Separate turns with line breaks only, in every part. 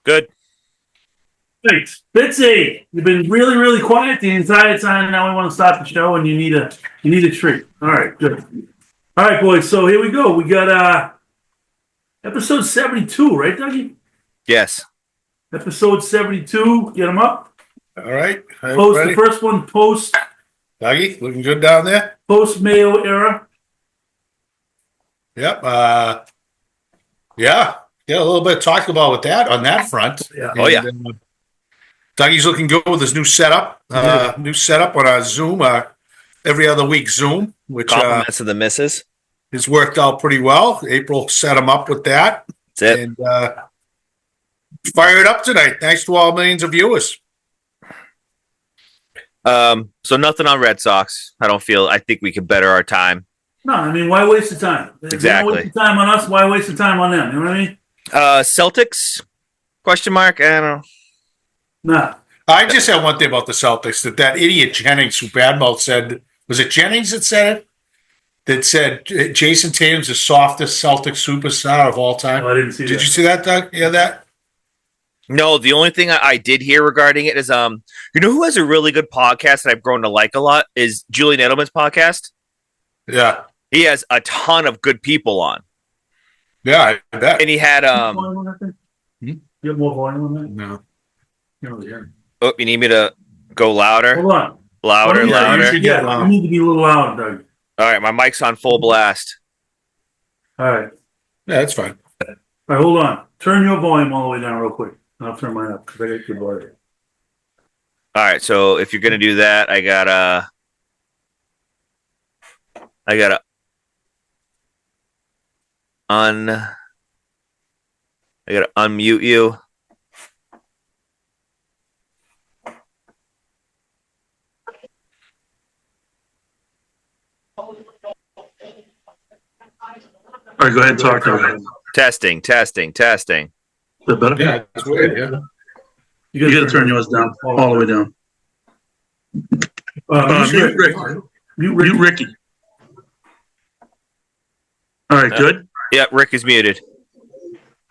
Good.
Great. Bitsy, you've been really, really quiet the entire time. Now we want to start the show, and you need a treat. All right, good. All right, boys. So here we go. We got episode 72, right, Dougie?
Yes.
Episode 72. Get them up.
All right.
Post the first one. Post
Dougie, looking good down there?
Post Mayo era.
Yep. Yeah. A little bit to talk about with that on that front.
Yeah.
Oh, yeah.
Dougie's looking good with his new setup. New setup on our Zoom, every other week Zoom, which
Compliments to the missus.
has worked out pretty well. April set him up with that.
That's it.
And fired up tonight. Thanks to all millions of viewers.
So nothing on Red Sox. I think we could better our time.
No, I mean, why waste the time?
Exactly.
Waste the time on us. Why waste the time on them? You know what I mean?
Celtics? Question mark? I don't know.
Nah.
I just had one thing about the Celtics that idiot Jennings who badmouth said, was it Jennings that said it? That said Jason Tatum's the softest Celtic superstar of all time.
Oh, I didn't see that.
Did you see that, Doug? Yeah, that?
No, the only thing I did hear regarding it is, you know who has a really good podcast that I've grown to like a lot is Julian Edelman's podcast.
Yeah.
He has a ton of good people on.
Yeah, I bet.
And he had
You have more volume on that?
No.
Oh, you need me to go louder?
Hold on.
Louder.
Yeah, you need to be a little louder, Doug.
All right, my mic's on full blast.
All right.
Yeah, that's fine.
All right, hold on. Turn your volume all the way down real quick. I'll turn mine up because I got good volume.
All right, so if you're gonna do that, I gotta unmute you.
All right, go ahead and talk to me.
Testing.
Is that better?
Yeah, it's weird, yeah.
You got to turn yours down, all the way down. Mute Ricky. Mute Ricky. All right, good?
Yeah, Rick is muted.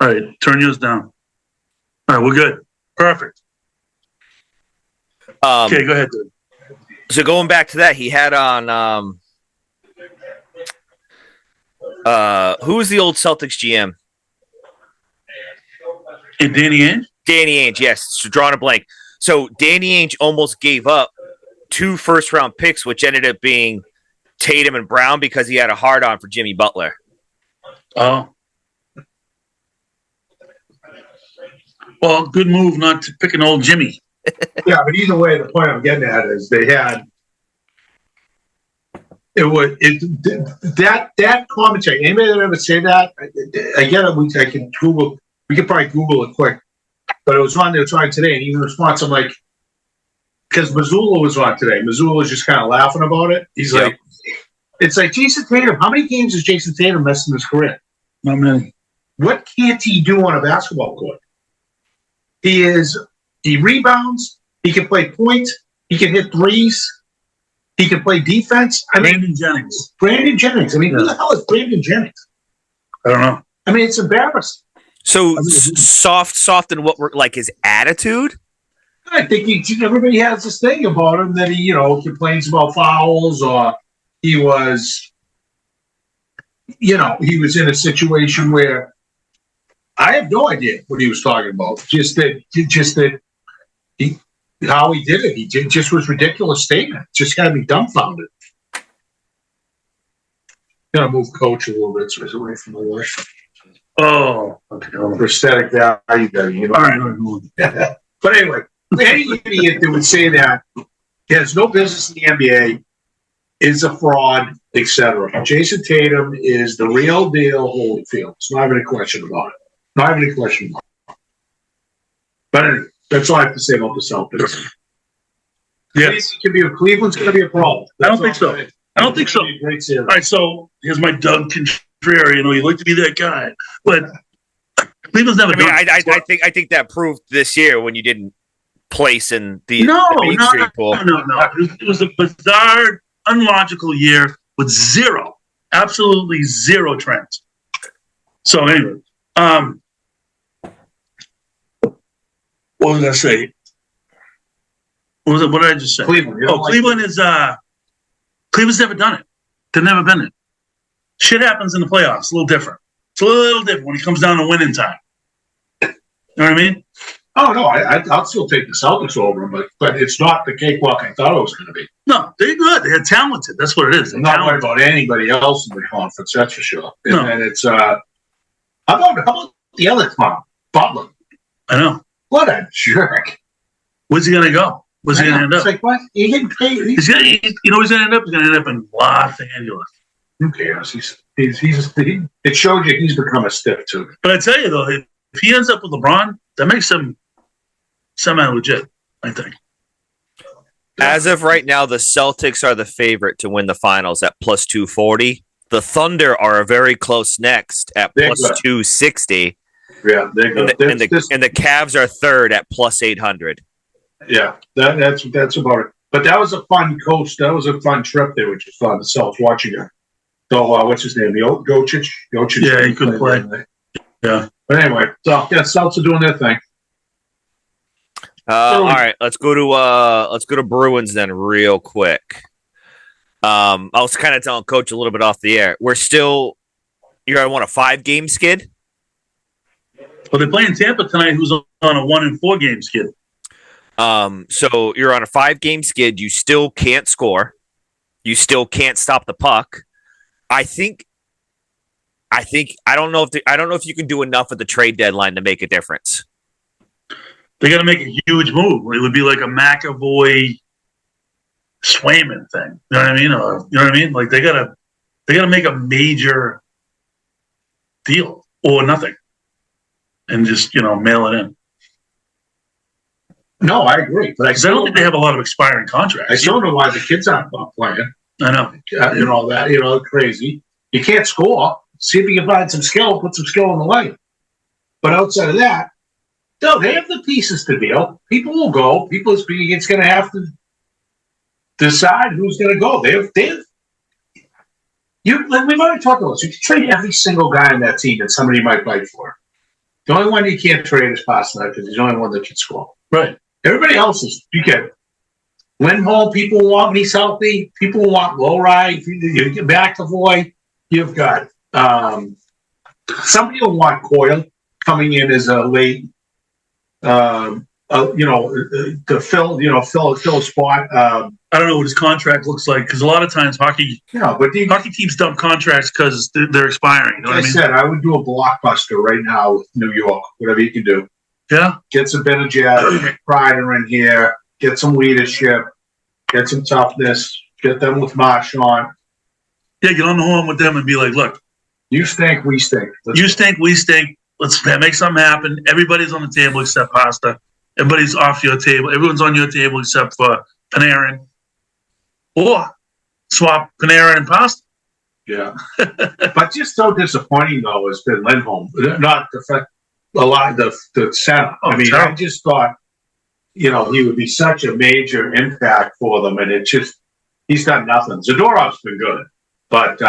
All right, turn yours down. All right, we're good. Perfect. Okay, go ahead, dude.
So going back to that, he had on who was the old Celtics GM?
And Danny Ainge?
Danny Ainge, yes. So drawing a blank. So Danny Ainge almost gave up 2 first-round picks, which ended up being Tatum and Brown because he had a hard-on for Jimmy Butler.
Oh. Well, good move not to pick an old Jimmy.
Yeah, but either way, the point I'm getting at is they had that commentary. Anybody that ever say that? Again, I can Google. We could probably Google it quick. But it was on there trying today, and even response, I'm like, because Missoula was on today. Missoula was just kind of laughing about it. He's like, it's like Jason Tatum. How many games has Jason Tatum missed in his career?
Not many.
What can't he do on a basketball court? He rebounds. He can play point. He can hit threes. He can play defense.
Brandon Jennings.
I mean, who the hell is Brandon Jennings?
I don't know.
I mean, it's embarrassing.
So soft in what were like his attitude?
I think everybody has this thing about him that he, complains about fouls, or he was in a situation where I have no idea what he was talking about. Just that how he did it. He just was ridiculous statement. Just got to be dumbfounded. Gonna move coach a little bit so he's away from the worst.
Oh, okay.
For aesthetic value,
All right.
But anyway, any idiot that would say that he has no business in the NBA, is a fraud, etc. Jason Tatum is the real deal, Holyfield. It's not even a question about it. But anyway, that's all I have to say about the Celtics.
Yes.
Cleveland's going to be a problem.
I don't think so.
Great series.
All right, so here's my Doug Contrarian. You'd like to be that guy, but Cleveland's never.
I think that proved this year when you didn't place in the Main Street pool.
No. It was a bizarre, unlogical year with absolutely zero trends. So anyway, What was I say? What did I just say?
Cleveland.
Oh, Cleveland is Cleveland's never done it. They've never been it. Shit happens in the playoffs. A little different. It's a little different when it comes down to winning time. You know what I mean?
Oh no, I'll still take the Celtics over them, but it's not the cakewalk I thought it was going to be.
No, they're good. They're talented. That's what it is.
I'm not worried about anybody else in the conference. That's for sure.
No.
And it's how about the other club, Butler?
I know.
What a jerk!
Where's he gonna go? Where's he gonna end up?
It's like what? He getting paid.
He's gonna end up. He's gonna end up in Los Angeles.
Who cares? It shows you he's become a stiff too.
But I tell you though, if he ends up with LeBron, that makes him semi-legit, I think.
As of right now, the Celtics are the favorite to win the finals at plus 240. The Thunder are a very close next at plus 260.
Yeah, they're good.
And the Cavs are third at plus 800.
Yeah, that's about it. But that was a fun coast. That was a fun trip there, which was fun. So I was watching it. So what's his name? Jokic.
Yeah, he could play. Yeah.
But anyway, so yeah, Celtics are doing their thing.
All right, let's go to Bruins then real quick. I was kind of telling Coach a little bit off the air. You're gonna want a 5-game skid.
Well, they're playing Tampa tonight, who's on a 1-4 game skid.
So you're on a 5-game skid. You still can't score. You still can't stop the puck. I don't know if you can do enough at the trade deadline to make a difference.
They got to make a huge move. It would be like a McAvoy Swayman thing. You know what I mean? Or, you know what I mean? Like they got to make a major deal or nothing, and just mail it in.
No, I agree, but I
don't think they have a lot of expiring contracts.
I still don't know why the kids aren't playing.
I know.
Crazy. You can't score. See if you can find some skill. Put some skill in the line. But outside of that, no, they have the pieces to deal. People will go. It's going to have to decide who's going to go. We've already talked about this. You can trade every single guy on that team that somebody might fight for. The only one you can't trade is Pasternak because he's the only one that can score.
Right.
Everybody else you get Lindholm. People want when he's healthy. People want Lowry. You get McAvoy. You've got somebody will want Coyle coming in as a late. To fill a spot.
I don't know what his contract looks like because a lot of times hockey teams dump contracts because they're expiring. You know what I mean?
Said I would do a blockbuster right now with New York. Whatever you can do.
Yeah.
Get some Benajad, Kreider in here. Get some leadership. Get some toughness. Get them with Marchand.
Yeah, get on the horn with them and be like, look,
you stink, we stink.
We stink. Let's make something happen. Everybody's on the table except Pasta. Everybody's off your table. Everyone's on your table except for Panarin. Or swap Panarin and Pasta.
Yeah. But just so disappointing, though, has been Lindholm. Not the fact, a lot of the center.
Oh,
I
terrible.
I just thought, he would be such a major impact for them, and he's done nothing. Zadorov's been good, but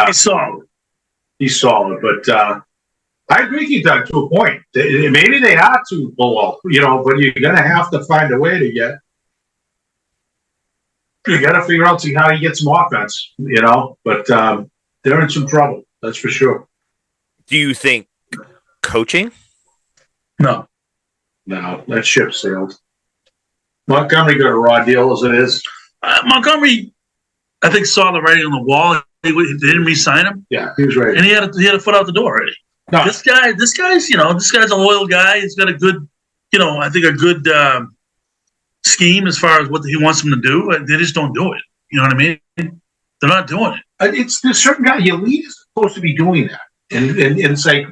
he's solid. But I agree with you, Doug, to a point. Maybe they are too below, but you're going to have to find a way to get. You got to figure out how you get some offense, But they're in some trouble, that's for sure.
Do you think coaching?
No,
that ship sailed. Montgomery got a raw deal as it is.
Montgomery, I think, saw the writing on the wall. They didn't re-sign him.
Yeah, he was ready,
and he had a foot out the door already. No. This guy's a loyal guy. He's got a good, I think a good scheme as far as what he wants them to do. They just don't do it. You know what I mean? They're not doing it.
It's the certain guy. Your lead is supposed to be doing that. And it's like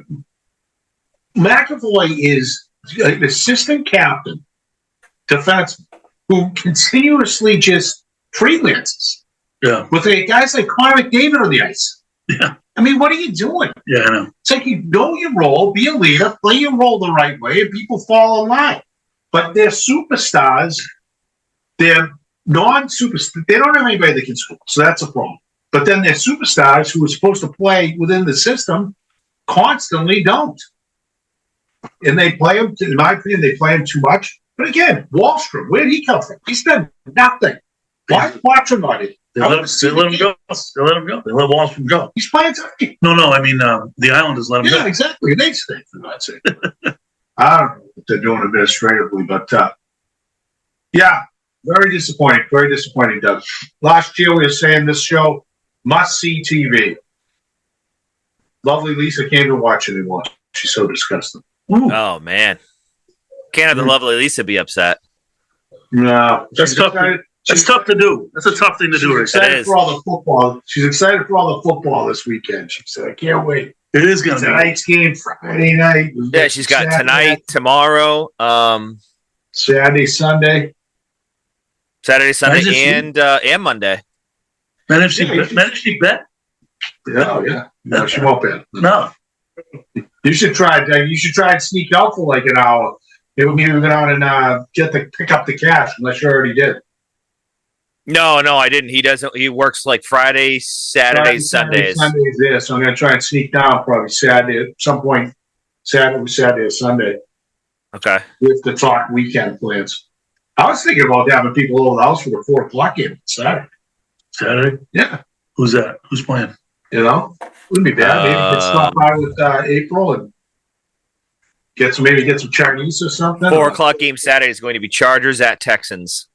McAvoy is an assistant captain, defenseman, who continuously just freelances.
Yeah.
With guys like Connor McDavid on the ice.
Yeah.
I mean, what are you doing?
Yeah, I know.
It's like you know your role, be a leader, play your role the right way, and people fall in line. But they're superstars. They're non-superstars. They don't have anybody that can score, so that's a problem. But then they're superstars who are supposed to play within the system constantly don't. And they play them, in my opinion, they play them too much. But again, Wallstrom, where did he come from? He's done nothing. Why is Watson not in?
They let him go. They let him go. They let Wallstrom go.
He's playing today.
No, I mean, the Islanders let him
Yeah,
go.
exactly. They stay, for God's sake. I don't know what they're doing administratively, but yeah, very disappointing. Very disappointing, Doug. Last year we were saying this show must see TV. Lovely Lisa can't even watch it anymore. She's so disgusting.
Ooh,
Oh man, can't have the lovely Lisa be upset.
No,
That's tough. That's tough to do. That's a tough thing to do.
She's excited
It is.
for all the football. She's excited for all the football this weekend. She said, "I can't wait."
It is going to be.
Tonight's game, Friday night.
Yeah, she's got
Saturday,
tonight, tomorrow,
Saturday, Sunday.
Saturday, Sunday,
Imagine
and Monday.
Man, if she bet?
Oh yeah, no, she won't bet.
No.
You should try. You should try and sneak out for like an hour. It would mean we go out and pick up the cash, unless you already did.
No, I didn't. He doesn't. He works like Friday, Saturdays, Sundays.
Sundays there, so I'm gonna try and sneak down probably Saturday at some point. Saturday or Sunday.
Okay.
With the talk weekend plans. I was thinking about having people over the house for the 4:00 game Saturday.
Saturday?
Yeah,
Who's that? Who's playing?
wouldn't be bad. Maybe we could stop by with April and get some Chinese or something.
4:00 game Saturday is going to be Chargers at Texans.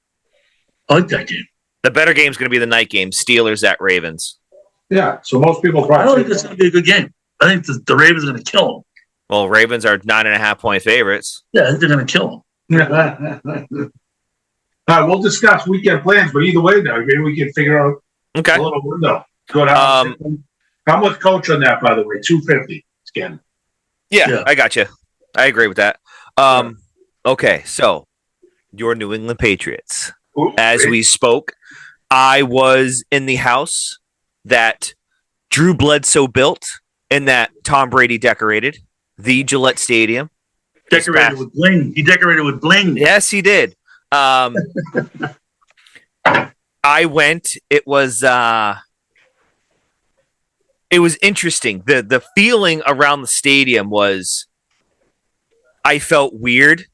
I like that game.
The better game is going to be the night game, Steelers at Ravens.
Yeah, so most people
I
probably.
don't think that's going to be a good game. I think the Ravens are going to kill them.
Well, Ravens are 9.5-point favorites.
Yeah, I think they're going to kill them.
All right, we'll discuss weekend plans, but either way, though, maybe we can figure out
Okay.
a little window. Go down. I'm with Coach on that, by the way. 250 again.
Yeah, I got you. I agree with that. Okay, so your New England Patriots. As we spoke, I was in the house that Drew Bledsoe built and that Tom Brady decorated, the Gillette Stadium.
Decorated with bling. He decorated with bling.
Yes, he did. I went. It was interesting. The feeling around the stadium was, I felt weird.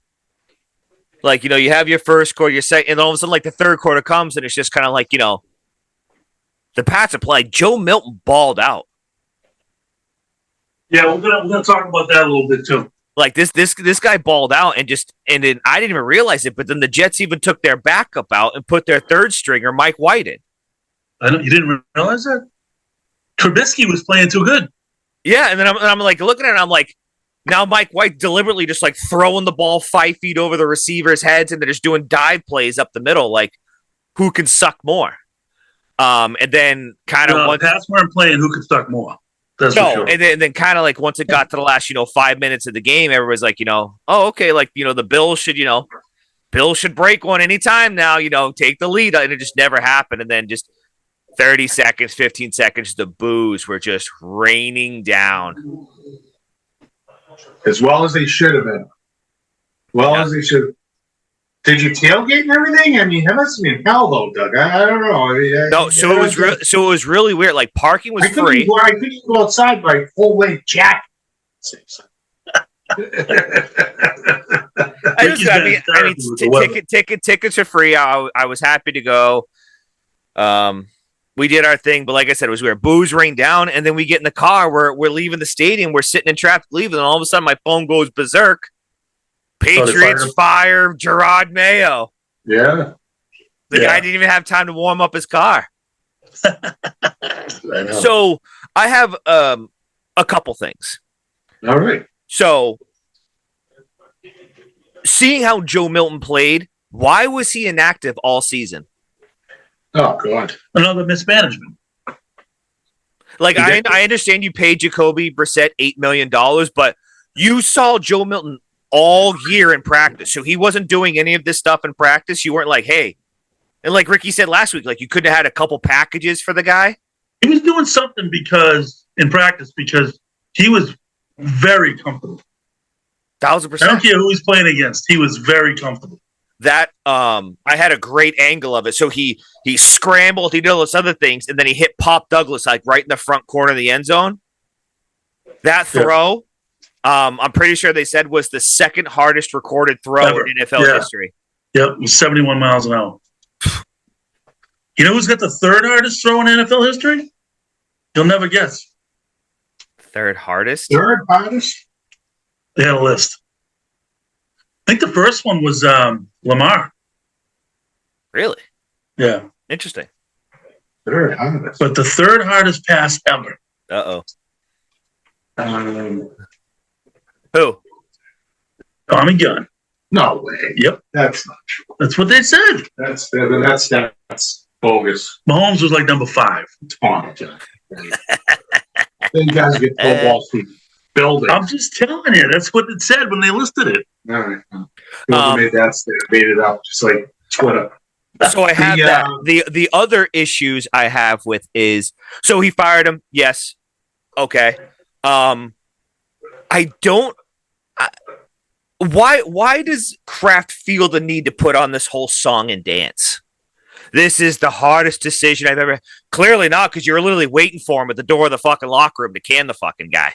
Like, you have your first quarter, your second, and all of a sudden, like, the third quarter comes, and it's just kind of like, the Pats are playing. Joe Milton balled out.
Yeah, we're gonna talk about that a little bit too.
Like, this guy balled out, and then I didn't even realize it, but then the Jets even took their backup out and put their third stringer, Mike White, in.
You didn't realize that? Trubisky was playing too good.
Yeah, and then I'm like looking at it, and I'm like, now Mike White deliberately just like throwing the ball 5 feet over the receivers' heads, and they're just doing dive plays up the middle. Like, who can suck more? And then kind of
Pats weren't playing. Who could suck more? That's for sure.
and then kind of like once it got to the last 5 minutes of the game, everybody's like, oh, okay, like the Bills should break one anytime now. Take the lead, and it just never happened. And then just 30 seconds, 15 seconds, the boos were just raining down.
As well as they should have been. As they should. Did you tailgate and everything? I mean, that must have been hell, though, Doug. I don't know.
No, so it was really weird. Like, parking was free.
I couldn't go outside by full length jacket.
Tickets are free. I was happy to go. We did our thing, but like I said, it was weird. Booze rained down, and then we get in the car. We're leaving the stadium. We're sitting in traffic leaving, and all of a sudden my phone goes berserk. Patriots fire Gerard Mayo.
Yeah.
The guy didn't even have time to warm up his car. So I have a couple things.
All right.
So seeing how Joe Milton played, why was he inactive all season?
Oh, God.
Another mismanagement.
Like, I understand you paid Jacoby Brissett $8 million, but you saw Joe Milton all year in practice. So he wasn't doing any of this stuff in practice. You weren't like, hey. And like Ricky said last week, like, you couldn't have had a couple packages for the guy.
He was doing something in practice because he was very comfortable.
1,000%.
I don't care who he's playing against. He was very comfortable.
That I had a great angle of it. So he scrambled, he did all those other things, and then he hit Pop Douglas like right in the front corner of the end zone. That throw, I'm pretty sure they said was the second hardest recorded throw
Ever.
in NFL history.
Yep, it was 71 miles an hour. You know who's got the third hardest throw in NFL history? You'll never guess.
Third hardest?
Third hardest?
They had a list. I think the first one was Lamar.
Really?
Yeah.
Interesting.
Third hardest.
But the third hardest pass ever.
Uh-oh.
Um,
Who?
Tommy Gunn.
no way.
Yep.
That's not true.
That's what they said.
That's bogus.
Mahomes was like number 5.
It's fine. Then you guys get football from building.
I'm just telling you. That's what it said when they listed it.
All right. Whoever made it up, just like Twitter.
So I have that. The other issues I have with is, so he fired him. Yes. Okay. I don't. Why does Kraft feel the need to put on this whole song and dance? This is the hardest decision I've ever. Clearly not, because you're literally waiting for him at the door of the fucking locker room to can the fucking guy.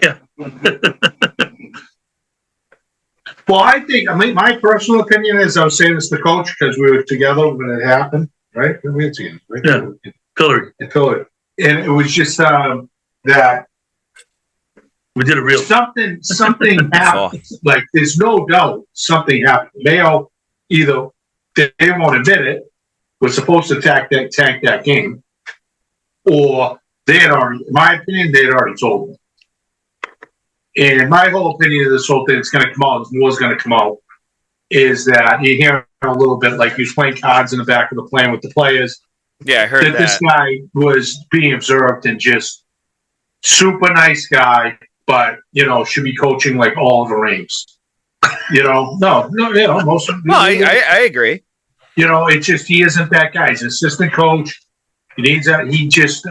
Yeah.
Well, I mean, my personal opinion is, I was saying this to Coach because we were together when it happened, right? We were together, right?
Yeah. Hillary.
And it was just that
We did a real.
something happened. Like, there's no doubt something happened. Mayo, either they won't admit it, was supposed to tank that game, or they had already, in my opinion, they had already told them. And my whole opinion of this whole thing, it's going to come out, more's going to come out, is that you hear a little bit like he was playing cards in the back of the plane with the players.
Yeah, I heard that.
This guy was being observed and just super nice guy, but, should be coaching like all the rings. No, most of
No, I agree.
It's just, he isn't that guy. He's an assistant coach. He needs that.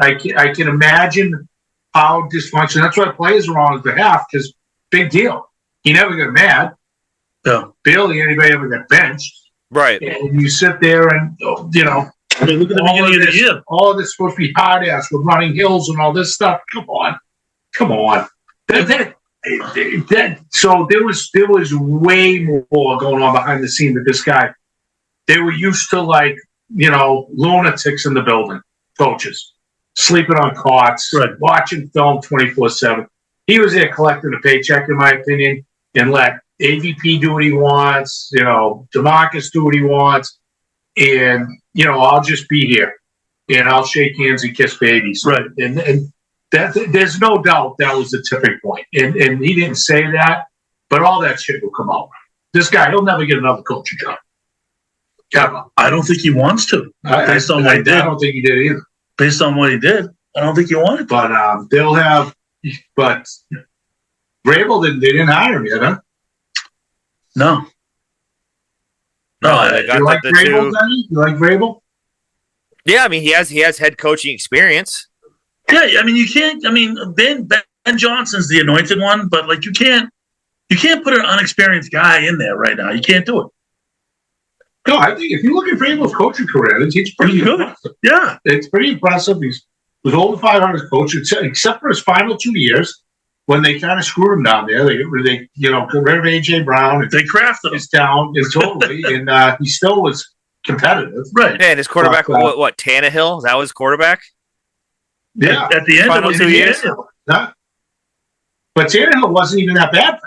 I can imagine how dysfunctional. That's why players are on his behalf, because big deal. He never got mad.
Yeah.
Barely anybody ever got benched.
Right.
And you sit there and,
I mean, look at the beginning of the year.
all of this is supposed to be hard ass with running hills and all this stuff. Come on. So there was way more going on behind the scene with this guy. They were used to, like, lunatics in the building, coaches, sleeping on cots,
right,
watching film 24/7. He was there collecting a paycheck, in my opinion, and let AVP do what he wants, DeMarcus do what he wants, and, I'll just be here, and I'll shake hands and kiss babies.
Right.
And that, there's no doubt that was the tipping point. And he didn't say that, but all that shit will come out. This guy, he'll never get another coaching job. Ever.
I don't think he wants to. Based on what he did.
I don't think he did either.
Based on what he did, I don't think he wanted to.
But they'll have. But Vrabel they didn't hire him yet, huh?
No.
They got
you like
the
Vrabel,
two.
Danny? You like Vrabel?
Yeah, I mean, he has head coaching experience.
Yeah, I mean, you can't. I mean, Ben Johnson's the anointed one, but like you can't put an unexperienced guy in there right now. You can't do it.
No, I think if you look at Vrabel's coaching career, it's pretty
good.
Impressive.
Yeah,
it's pretty impressive. He was over 500 coach, except for his final 2 years when they kind of screwed him down there. They got rid of AJ Brown.
They crafted
his down totally, and he still was competitive.
Right.
Yeah, and his quarterback, what Tannehill? That was quarterback.
Yeah,
at the end
final
of
2 years.
But Tannehill wasn't even that bad.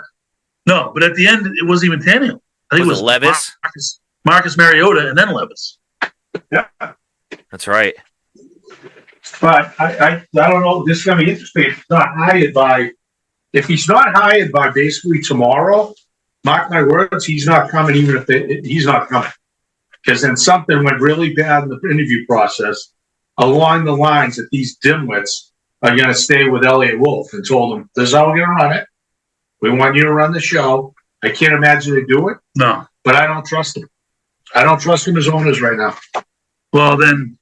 No, but at the end, it wasn't even Tannehill. I think it was
Levis,
Marcus Mariota, and then Levis.
Yeah,
that's right.
But I don't know. This is going to be interesting. If he's not hired by basically tomorrow, mark my words, he's not coming. Even if he's not coming, because then something went really bad in the interview process along the lines that these dimwits are going to stay with Elliott Wolf and told him, "This is how we're going to run it. We want you to run the show." I can't imagine they do it.
No,
but I don't trust him. I don't trust him as owners right now.
Well, then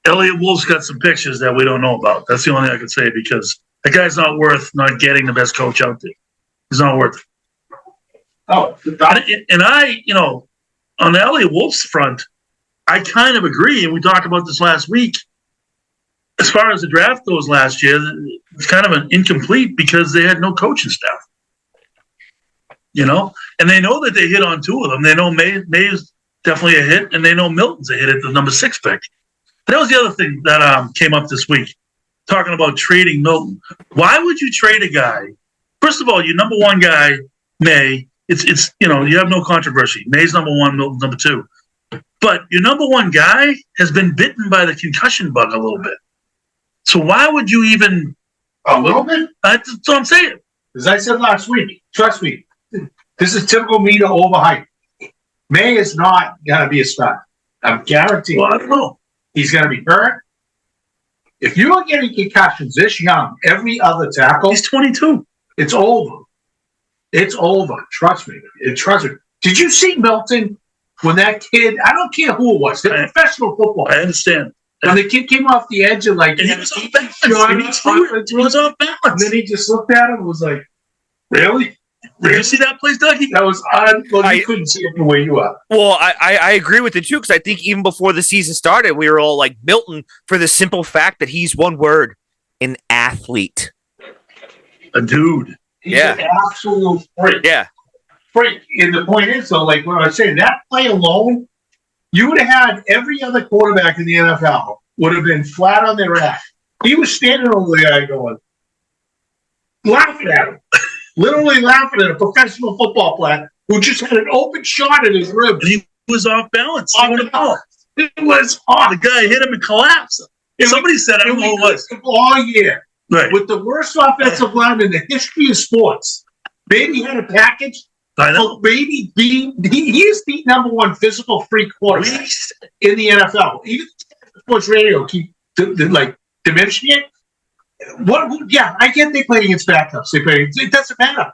Elliott Wolf's got some pictures that we don't know about. That's the only thing I could say, because that guy's not worth not getting the best coach out there. He's not worth it.
Oh,
and I, on the Elliott Wolf's front, I kind of agree, and we talked about this last week. as far as the draft goes last year, it's kind of an incomplete because they had no coaching staff. And they know that they hit on two of them. They know May is definitely a hit, and they know Milton's a hit at the number 6 pick. That was the other thing that came up this week, talking about trading Milton. Why would you trade a guy? First of all, your number 1 guy, May. It's you have no controversy. May's number 1, Milton's number 2. But your number 1 guy has been bitten by the concussion bug a little bit. So why would you even?
A little bit?
That's what I'm saying.
As I said last week, trust me, this is typical me to overhype. May is not going to be a star. I'm guaranteed.
Well, I don't know.
He's going to be hurt. If you're getting concussions this young, every other tackle,
He's 22.
it's over. It's over. Trust me. Trust me. Did you see Milton when that kid? I don't care who it was. They're professional football.
I understand.
When the kid came off the edge and
And he was off balance. He was off
and
balance.
then he just looked at him and was like, "Really?
Did you see that place, Dougie?
That was you couldn't see it the way you are."
Well, I agree with it too, because I think even before the season started, we were all like Milton for the simple fact that he's one word, an athlete.
A dude.
He's an absolute freak.
Yeah.
Freak. And the point is, though, like what I was saying, that play alone, you would have had every other quarterback in the NFL would have been flat on their ass. He was standing over there going, laughing at him. Literally laughing at a professional football player who just had an open shot at his ribs.
And he was off balance.
It was off.
The guy hit him and collapsed. Somebody said, I don't know what it was.
All year.
Right.
With the worst offensive line in the history of sports. Maybe had a package.
I know.
Maybe he is the number 1 physical freak quarterback in the NFL. Even sports radio keep diminishing it. I get they play against backups. It doesn't matter.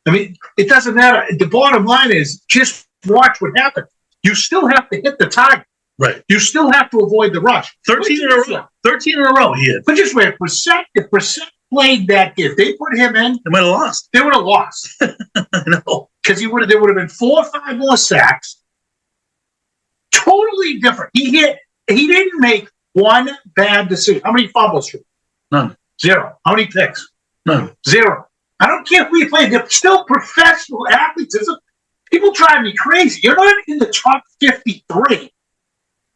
I mean, it doesn't matter. The bottom line is just watch what happens. You still have to hit the target.
Right.
You still have to avoid the rush.
13 in a row. 13 in a row he had.
But just wait, if Brissett played that game, if they put him in,
They might have lost.
they would have lost.
I know.
Because there would have been 4 or 5 more sacks. Totally different. He didn't make one bad decision. How many fumbles?
None.
0. How many picks?
None.
0. I don't care who you play. They're still professional athletes. People drive me crazy. You're not in the top 53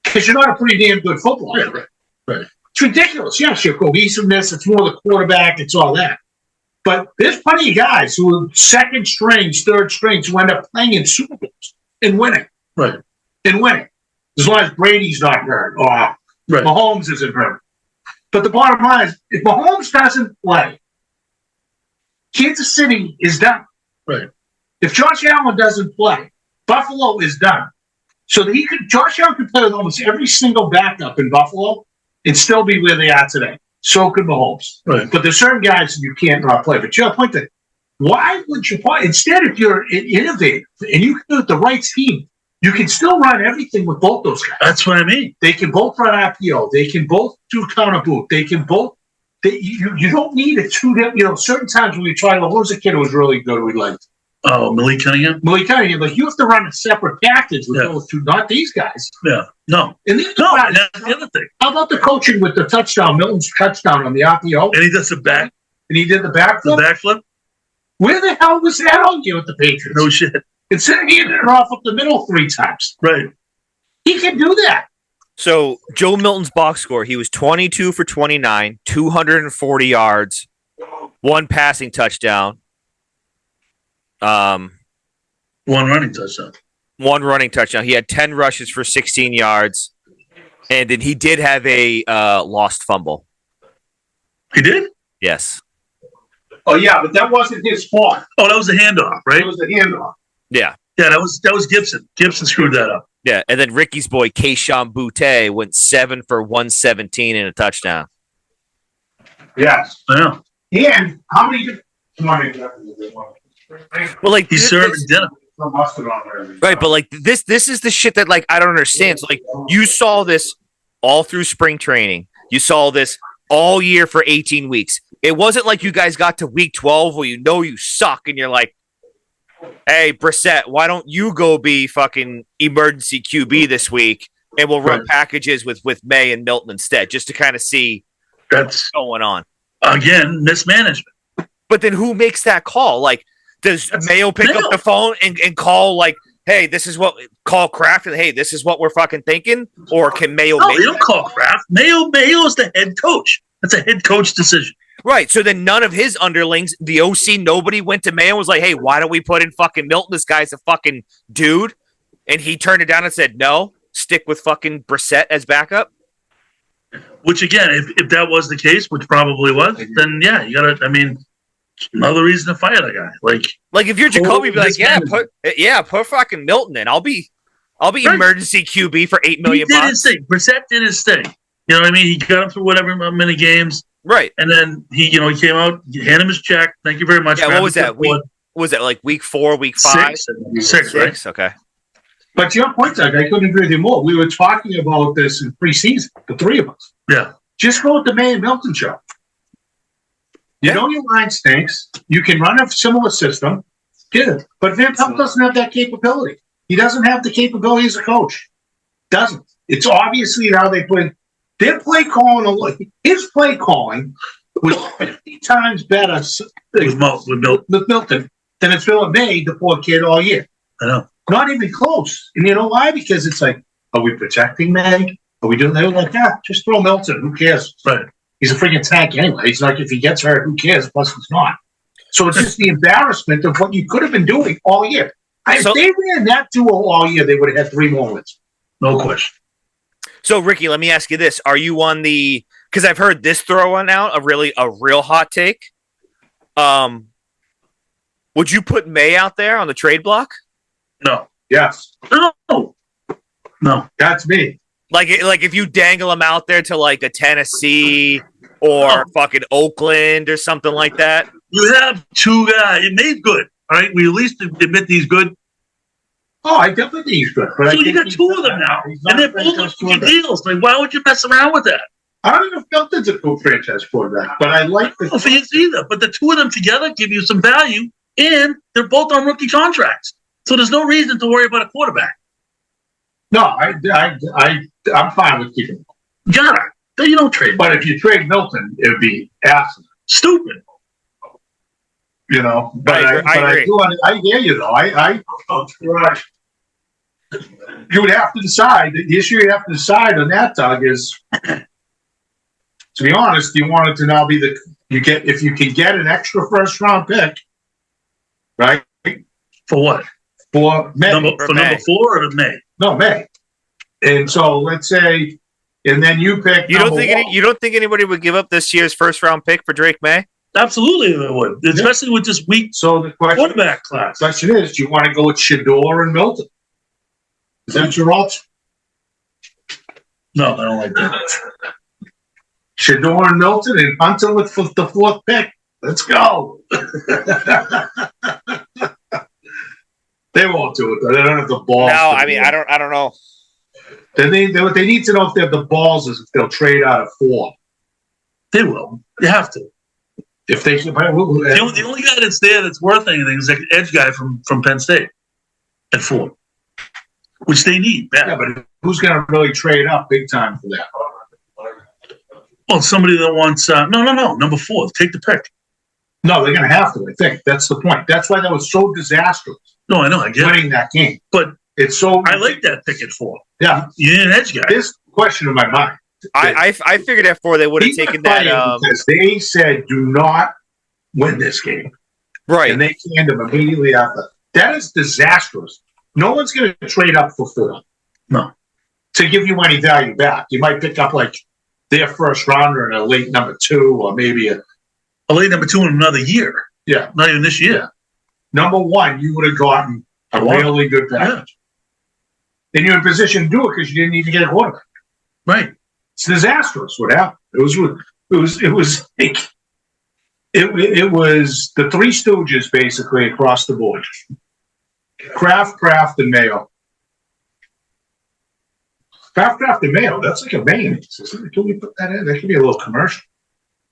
because you're not a pretty damn good football player.
Right.
It's ridiculous. Yes, your cohesiveness. It's more the quarterback. It's all that. But there's plenty of guys who are second strings, third strings who end up playing in Super Bowls and winning.
Right.
And winning. As long as Brady's not hurt or Mahomes isn't hurt. But the bottom line is, if Mahomes doesn't play, Kansas City is done.
Right.
If Josh Allen doesn't play, Buffalo is done. So Josh Allen could play with almost every single backup in Buffalo and still be where they are today. So could Mahomes.
Right.
But there's certain guys you can't not play. But your point that why would you play? Instead, if you're innovative and you can do it the right team, you can still run everything with both those guys.
That's what I mean.
They can both run RPO. They can both do counter boot. They can both. You don't need a two. Certain times when we try, what was a kid who was really good we liked?
Oh, Malik Cunningham?
Like you have to run a separate package with those two, not these guys.
Yeah. No.
And
That's the other thing.
How about the coaching with the touchdown, Milton's touchdown on the RPO?
And he does the back.
And he did the backflip?
The backflip?
Where the hell was that all year with the Patriots?
No shit.
Instead of getting it off up the middle 3 times.
Right.
He can do that.
So Joe Milton's box score, he was 22 for 29, 240 yards, 1 passing touchdown.
One running touchdown.
1 running touchdown. He had 10 rushes for 16 yards, and then he did have a lost fumble.
He did?
Yes.
Oh, yeah, but that wasn't his fault.
Oh, that was a handoff, right?
It was the handoff.
Yeah.
Yeah, that was Gibson. Gibson screwed that up.
Yeah, and then Ricky's boy, Keishon Butte, went 7 for 117 and a touchdown.
Yes.
Yeah.
And how many?
Well, like
He's serving dinner.
right, but like this is the shit that like I don't understand. So like you saw this all through spring training. You saw this all year for 18 weeks. It wasn't like you guys got to week 12 where you suck and you're like, hey, Brissett, why don't you go be fucking emergency QB this week and we'll run packages with May and Milton instead, just to kind of see
That's
going on.
Again, mismanagement.
But then who makes that call? Like, does Mayo pick up the phone and call like, hey, call Kraft and hey, this is what we're fucking thinking? Or can Mayo
No,
make
they don't call Kraft. Mayo is the head coach. That's a head coach decision.
Right. So then none of his underlings, the OC, nobody went to Mayo and was like, hey, why don't we put in fucking Milton? This guy's a fucking dude. And he turned it down and said, no, stick with fucking Brissett as backup.
Which again, if that was the case, which probably was, then yeah, you gotta. I mean, another reason to fire that guy.
Like if you're Jacoby, be like, put fucking Milton in. I'll be right. Emergency QB for $8 million.
He did his thing. Brissett did his thing. You know what I mean? He got him through whatever many games.
Right.
And then he came out, hand him his check. Thank you very much.
Yeah. What was that? Week 4, week 5?
Six, right?
Okay.
But to your point, Doug, I couldn't agree with you more. We were talking about this in preseason, the three of us.
Yeah.
Just go with the May and Milton show. You know your line stinks. You can run a similar system. Good. But Van Pelt doesn't have that capability. He doesn't have the capability as a coach. Doesn't. It's obviously how they play. Their play calling, his play calling was 50 times better
with
Milton than it's been with May, the poor kid, all year.
I know.
Not even close. And you know why? Because it's like, are we protecting May? Are we doing that? Like, just throw Milton. Who cares?
Right.
He's a freaking tank anyway. He's like, if he gets hurt, who cares? Plus, he's not. So it's just the embarrassment of what you could have been doing all year. If they ran that duo all year, they would have had 3 more wins. No question.
So, Ricky, let me ask you this. Are you on the – because I've heard this throw one out, a real hot take. Would you put May out there on the trade block?
No.
Yes.
No.
That's me.
Like if you dangle him out there to like a Tennessee or fucking Oakland or something like that.
You have 2 guys. It made good. All right. We at least admit he's good.
Oh, I definitely think he's good. But
so you got 2 of them now. And they're both good deals. Like, why would you mess around with that?
I don't know if Milton's a cool franchise quarterback, but I like the.
I don't think it's either. But the 2 of them together give you some value, and they're both on rookie contracts. So there's no reason to worry about a quarterback.
No, I'm fine with keeping him.
Gotta. You don't trade.
But if you trade Milton, it would be asinine.
Stupid.
You know, but I hear you though. Right. You would have to decide. The issue you have to decide on that, Doug, is to be honest, you want it to now be if you can get an extra first round pick, right?
For what?
For May.
Number 4 or May?
No, May. And so let's say, and then you pick.
You don't think anybody would give up this year's first round pick for Drake May?
Absolutely, they would, especially with this weak quarterback class.
The question is, do you want to go with Shador and Milton? Is that your option?
No, I don't like that.
Shador and Milton and Hunter with the 4th pick. Let's go. They won't do it though. They don't have the balls.
No, I mean I don't know.
What they need to know if they have the balls is if they'll trade out of 4.
They will. They have to.
If they
the only guy that's there that's worth anything is the edge guy from Penn State at 4, which they need.
Yeah, but who's going to really trade up big time for that?
Well, somebody that wants no, number 4. Take the pick.
No, they're going to have to. I think that's the point. That's why that was so disastrous.
No, I know. I get
winning that game,
but
it's so.
I like that pick at 4.
Yeah,
you need an edge guy.
This question in my mind.
I figured at 4 they would have taken that
because they said do not win this game,
right?
And they canned him immediately after. That is disastrous. No one's going to trade up for 4.
No,
to give you any value back, you might pick up like their first rounder and a late number 2, or maybe a
late number 2 in another year.
Yeah,
not even this year.
Yeah. Number 1, you would have gotten a really good package. Yeah. And you're in position to do it because you didn't even get a quarterback.
Right.
It's disastrous what happened. It was like it was the 3 Stooges basically across the board. Kraft, and Mayo. Kraft and Mayo. That's like a mayonnaise, isn't it? Can we put that in? That could be a little commercial.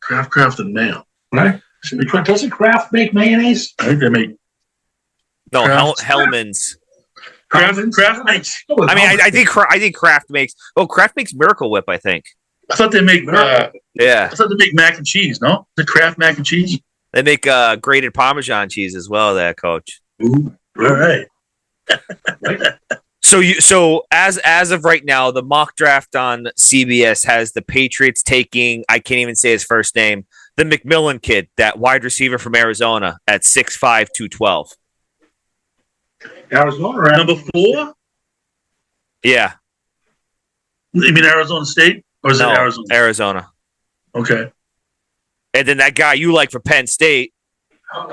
Kraft and Mayo.
Right? Doesn't Kraft make mayonnaise?
I think they make.
No, Hellman's.
Kraft makes.
I mean, I think Kraft makes. Oh, Kraft makes Miracle Whip. I think.
I thought they make.
Yeah,
I thought they make mac and cheese. No, the Kraft mac and cheese.
they make grated Parmesan cheese as well. There, Coach.
Ooh, all right.
So as of right now, the mock draft on CBS has the Patriots taking, I can't even say his first name, the McMillan kid, that wide receiver from Arizona at 6'5", 212.
Arizona,
Number 4.
Yeah.
You mean Arizona State, or is it Arizona?
Arizona.
Okay.
And then that guy you like for Penn State,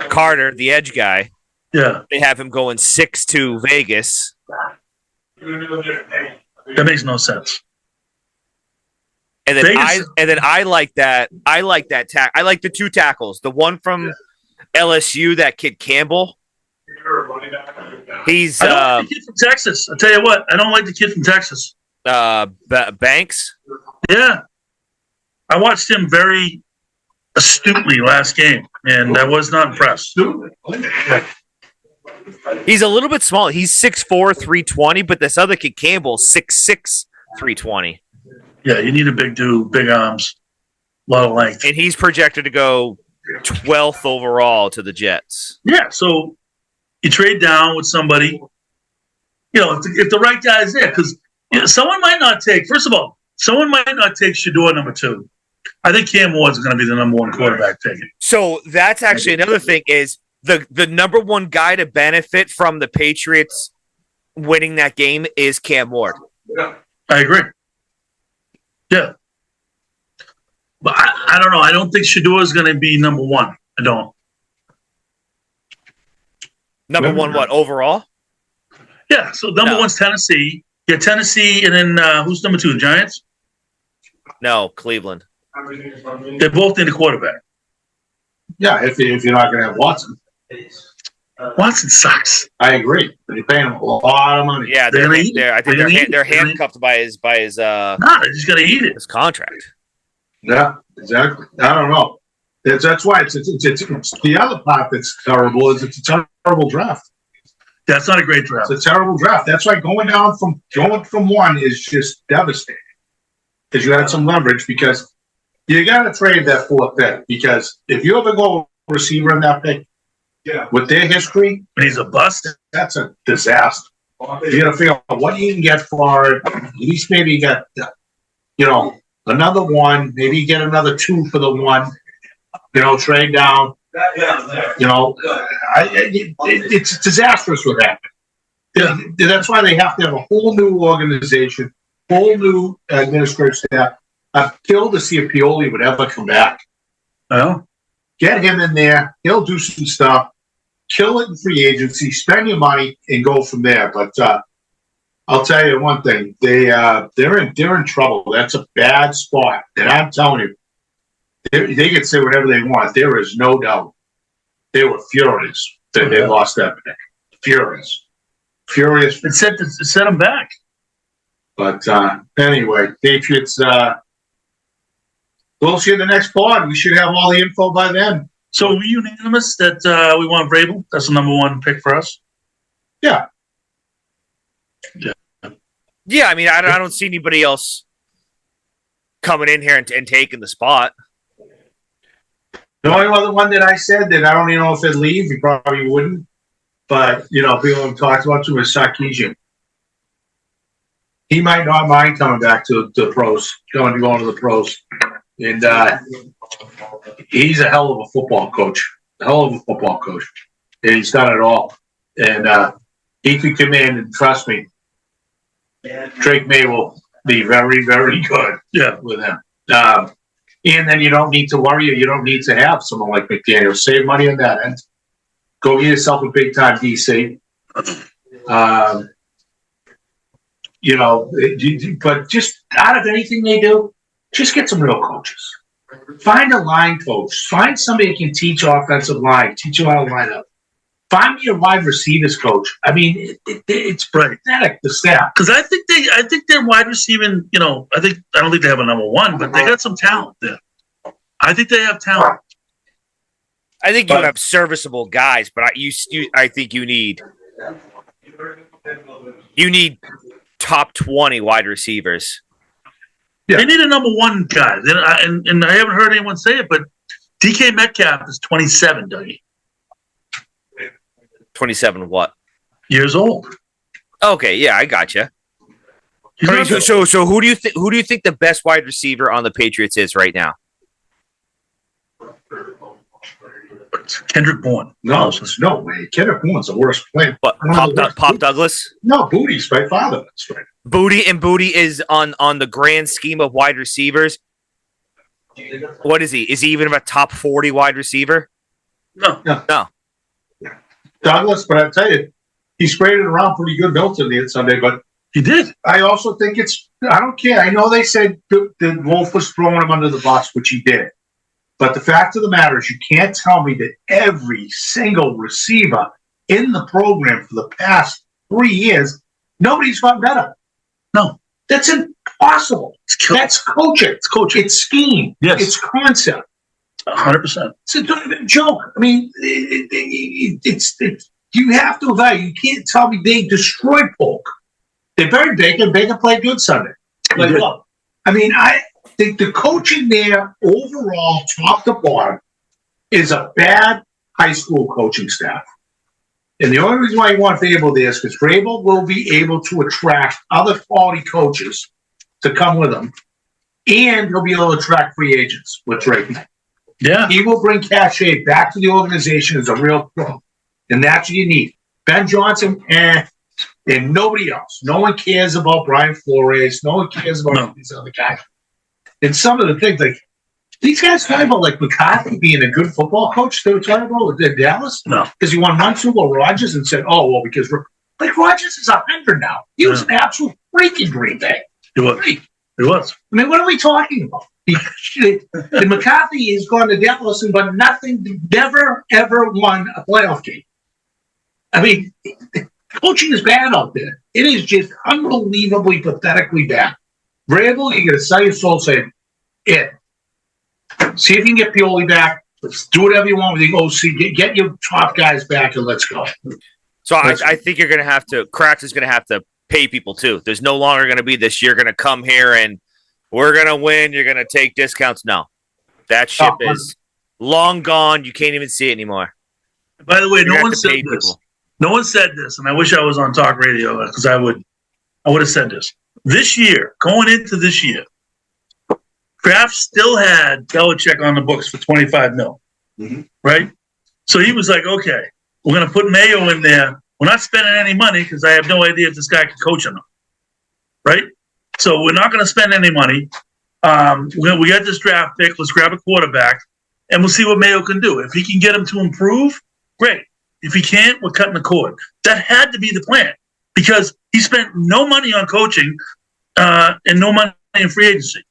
Carter, the edge guy.
Yeah.
They have him going 6'2" Vegas.
That makes no sense.
And then
Vegas.
I like that. I like that I like the 2 tackles. The one from LSU, that kid Campbell. He's
I don't like the kid from Texas. I'll tell you what, I don't like the kid from Texas.
Banks.
Yeah. I watched him very astutely last game, and I was not impressed.
He's a little bit small. He's 6'4", 320, but this other kid, Campbell, 6'6", 320.
Yeah, you need a big dude, big arms, a lot of length.
And he's projected to go 12th overall to the Jets.
Yeah, so you trade down with somebody, if the right guy's there, because someone might not take, first of all, Shador number 2. I think Cam Ward's going to be the number 1 quarterback taken.
So that's actually another thing is the number 1 guy to benefit from the Patriots winning that game is Cam Ward.
I agree. Yeah. But I don't know. I don't think Shador is going to be number 1. I don't.
Number 1 what, overall?
Yeah, so number 1's Tennessee. Yeah, Tennessee, and then who's number 2, the Giants?
No, Cleveland.
They both need a quarterback.
Yeah, if you're not going to have Watson.
Watson sucks.
I agree. You're paying him a lot of money.
Yeah, I think they're handcuffed by his
Nah, they're just going to eat it.
his contract.
Yeah, exactly. I don't know. That's why it's the other part that's terrible is it's a terrible draft.
That's not a great draft.
It's a terrible draft. That's why going from 1 is just devastating because you had some leverage because you got to trade that 4th pick because if you ever go receiver in that pick, with their history,
And he's a bust.
that's a disaster. You got to figure out what you can get for it. At least maybe you got, another 1. Maybe you get another 2 for the 1. Trade down. It's disastrous what happened. Yeah. That's why they have to have a whole new organization, whole new administrative staff. I'd kill to see if Pioli would ever come back.
Well,
Get him in there. He'll do some stuff. Kill it in free agency. Spend your money and go from there. But I'll tell you one thing: they're in trouble. That's a bad spot, and I'm telling you, they can say whatever they want. There is no doubt they were furious that they lost that pick. Furious.
it set them back.
But anyway, Patriots. We'll see you in the next pod. We should have all the info by then.
So are we unanimous that we want Vrabel? That's the number 1 pick for us.
Yeah.
Yeah, I mean, I don't see anybody else coming in here and taking the spot.
The only other one that I said that I don't even know if he'd leave, he probably wouldn't. But, people have talked about him is Sarkisian. He might not mind coming back to the pros, going to the pros. And he's a hell of a football coach. And he's done it all. And he could come in and trust me, Drake May will be very, very good with him. And then you don't need to worry. You don't need to have someone like McDaniel. Save money on that end. Go get yourself a big-time DC. But just out of anything they do, just get some real coaches. Find a line coach. Find somebody who can teach offensive line, teach you how to line up. Find me a wide receivers coach. I mean, it's pathetic, the staff.
Because I think they're wide receiving. I don't think they have a number 1, but they got some talent there. I think they have talent.
I think you have serviceable guys, but I think you need top 20 wide receivers.
Yeah.
They need a number one guy. And I haven't heard anyone say it, but DK Metcalf is 27, Dougie.
27 what?
Years old.
Okay, yeah, I gotcha.
He's not
So who do you think the best wide receiver on the Patriots is right now?
Kendrick Bourne.
No, there's no way. Kendrick Bourne's the worst player.
What? Pop Douglas?
No, Booty's my father. That's right.
Booty is on the grand scheme of wide receivers. What is he? Is he even a top 40 wide receiver?
No.
Douglas, but I tell you, he sprayed it around pretty good Milton the Sunday, but
He did.
I also think I don't care. I know they said the Wolf was throwing him under the bus, which he did. But the fact of the matter is, you can't tell me that every single receiver in the program for the past 3 years, nobody's gotten better.
No.
That's impossible. That's coaching. It's coaching. It's scheme.
Yes.
It's concept.
100%.
It's a joke. I mean, it's you have to evaluate. You can't tell me they destroyed Polk. They buried Bacon. Bacon played good Sunday. Like, look, I mean, I think the coaching there overall, top to bottom, is a bad high school coaching staff. And the only reason why you want Vrabel there is because Vrabel will be able to attract other quality coaches to come with him, and he'll be able to attract free agents with Drake.
Yeah.
He will bring cachet back to the organization as a real pro, and that's what you need. Ben Johnson, and nobody else. No one cares about Brian Flores. No one cares about these other guys. And some of the things, like, these guys talking about, like, McCarthy being a good football coach, they were talking about with Dallas?
No.
Because he won 1 Super Bowl, Rodgers, and said, oh, well, because, like, Rodgers is 100 now. He was an absolute freaking Green Bay.
It was. It was.
I mean, what are we talking about? The McCarthy has gone to Dallas and but nothing, never, ever won a playoff game. I mean, coaching is bad out there. It is just unbelievably, pathetically bad. Vrabel, you got to sell your soul, saying, see if you can get Pioli back. Let's do whatever you want with the OC. Get your top guys back and let's go.
So I think you're going to have to, Kratz is going to have to pay people too. There's no longer going to be this, you're going to come here and we're going to win, you're going to take discounts. No. That ship is long gone. You can't even see it anymore.
By the way, no one said this. People. No one said this, and I wish I was on talk radio because I would have said this. This year, going into this year, Kraft still had Belichick on the books for $25 million, right? So he was like, okay, we're going to put Mayo in there. We're not spending any money because I have no idea if this guy can coach or not, right? So we're not going to spend any money. We got this draft pick. Let's grab a quarterback, and we'll see what Mayo can do. If he can get him to improve, great. If he can't, we're cutting the cord. That had to be the plan because he spent no money on coaching and no money in free agency.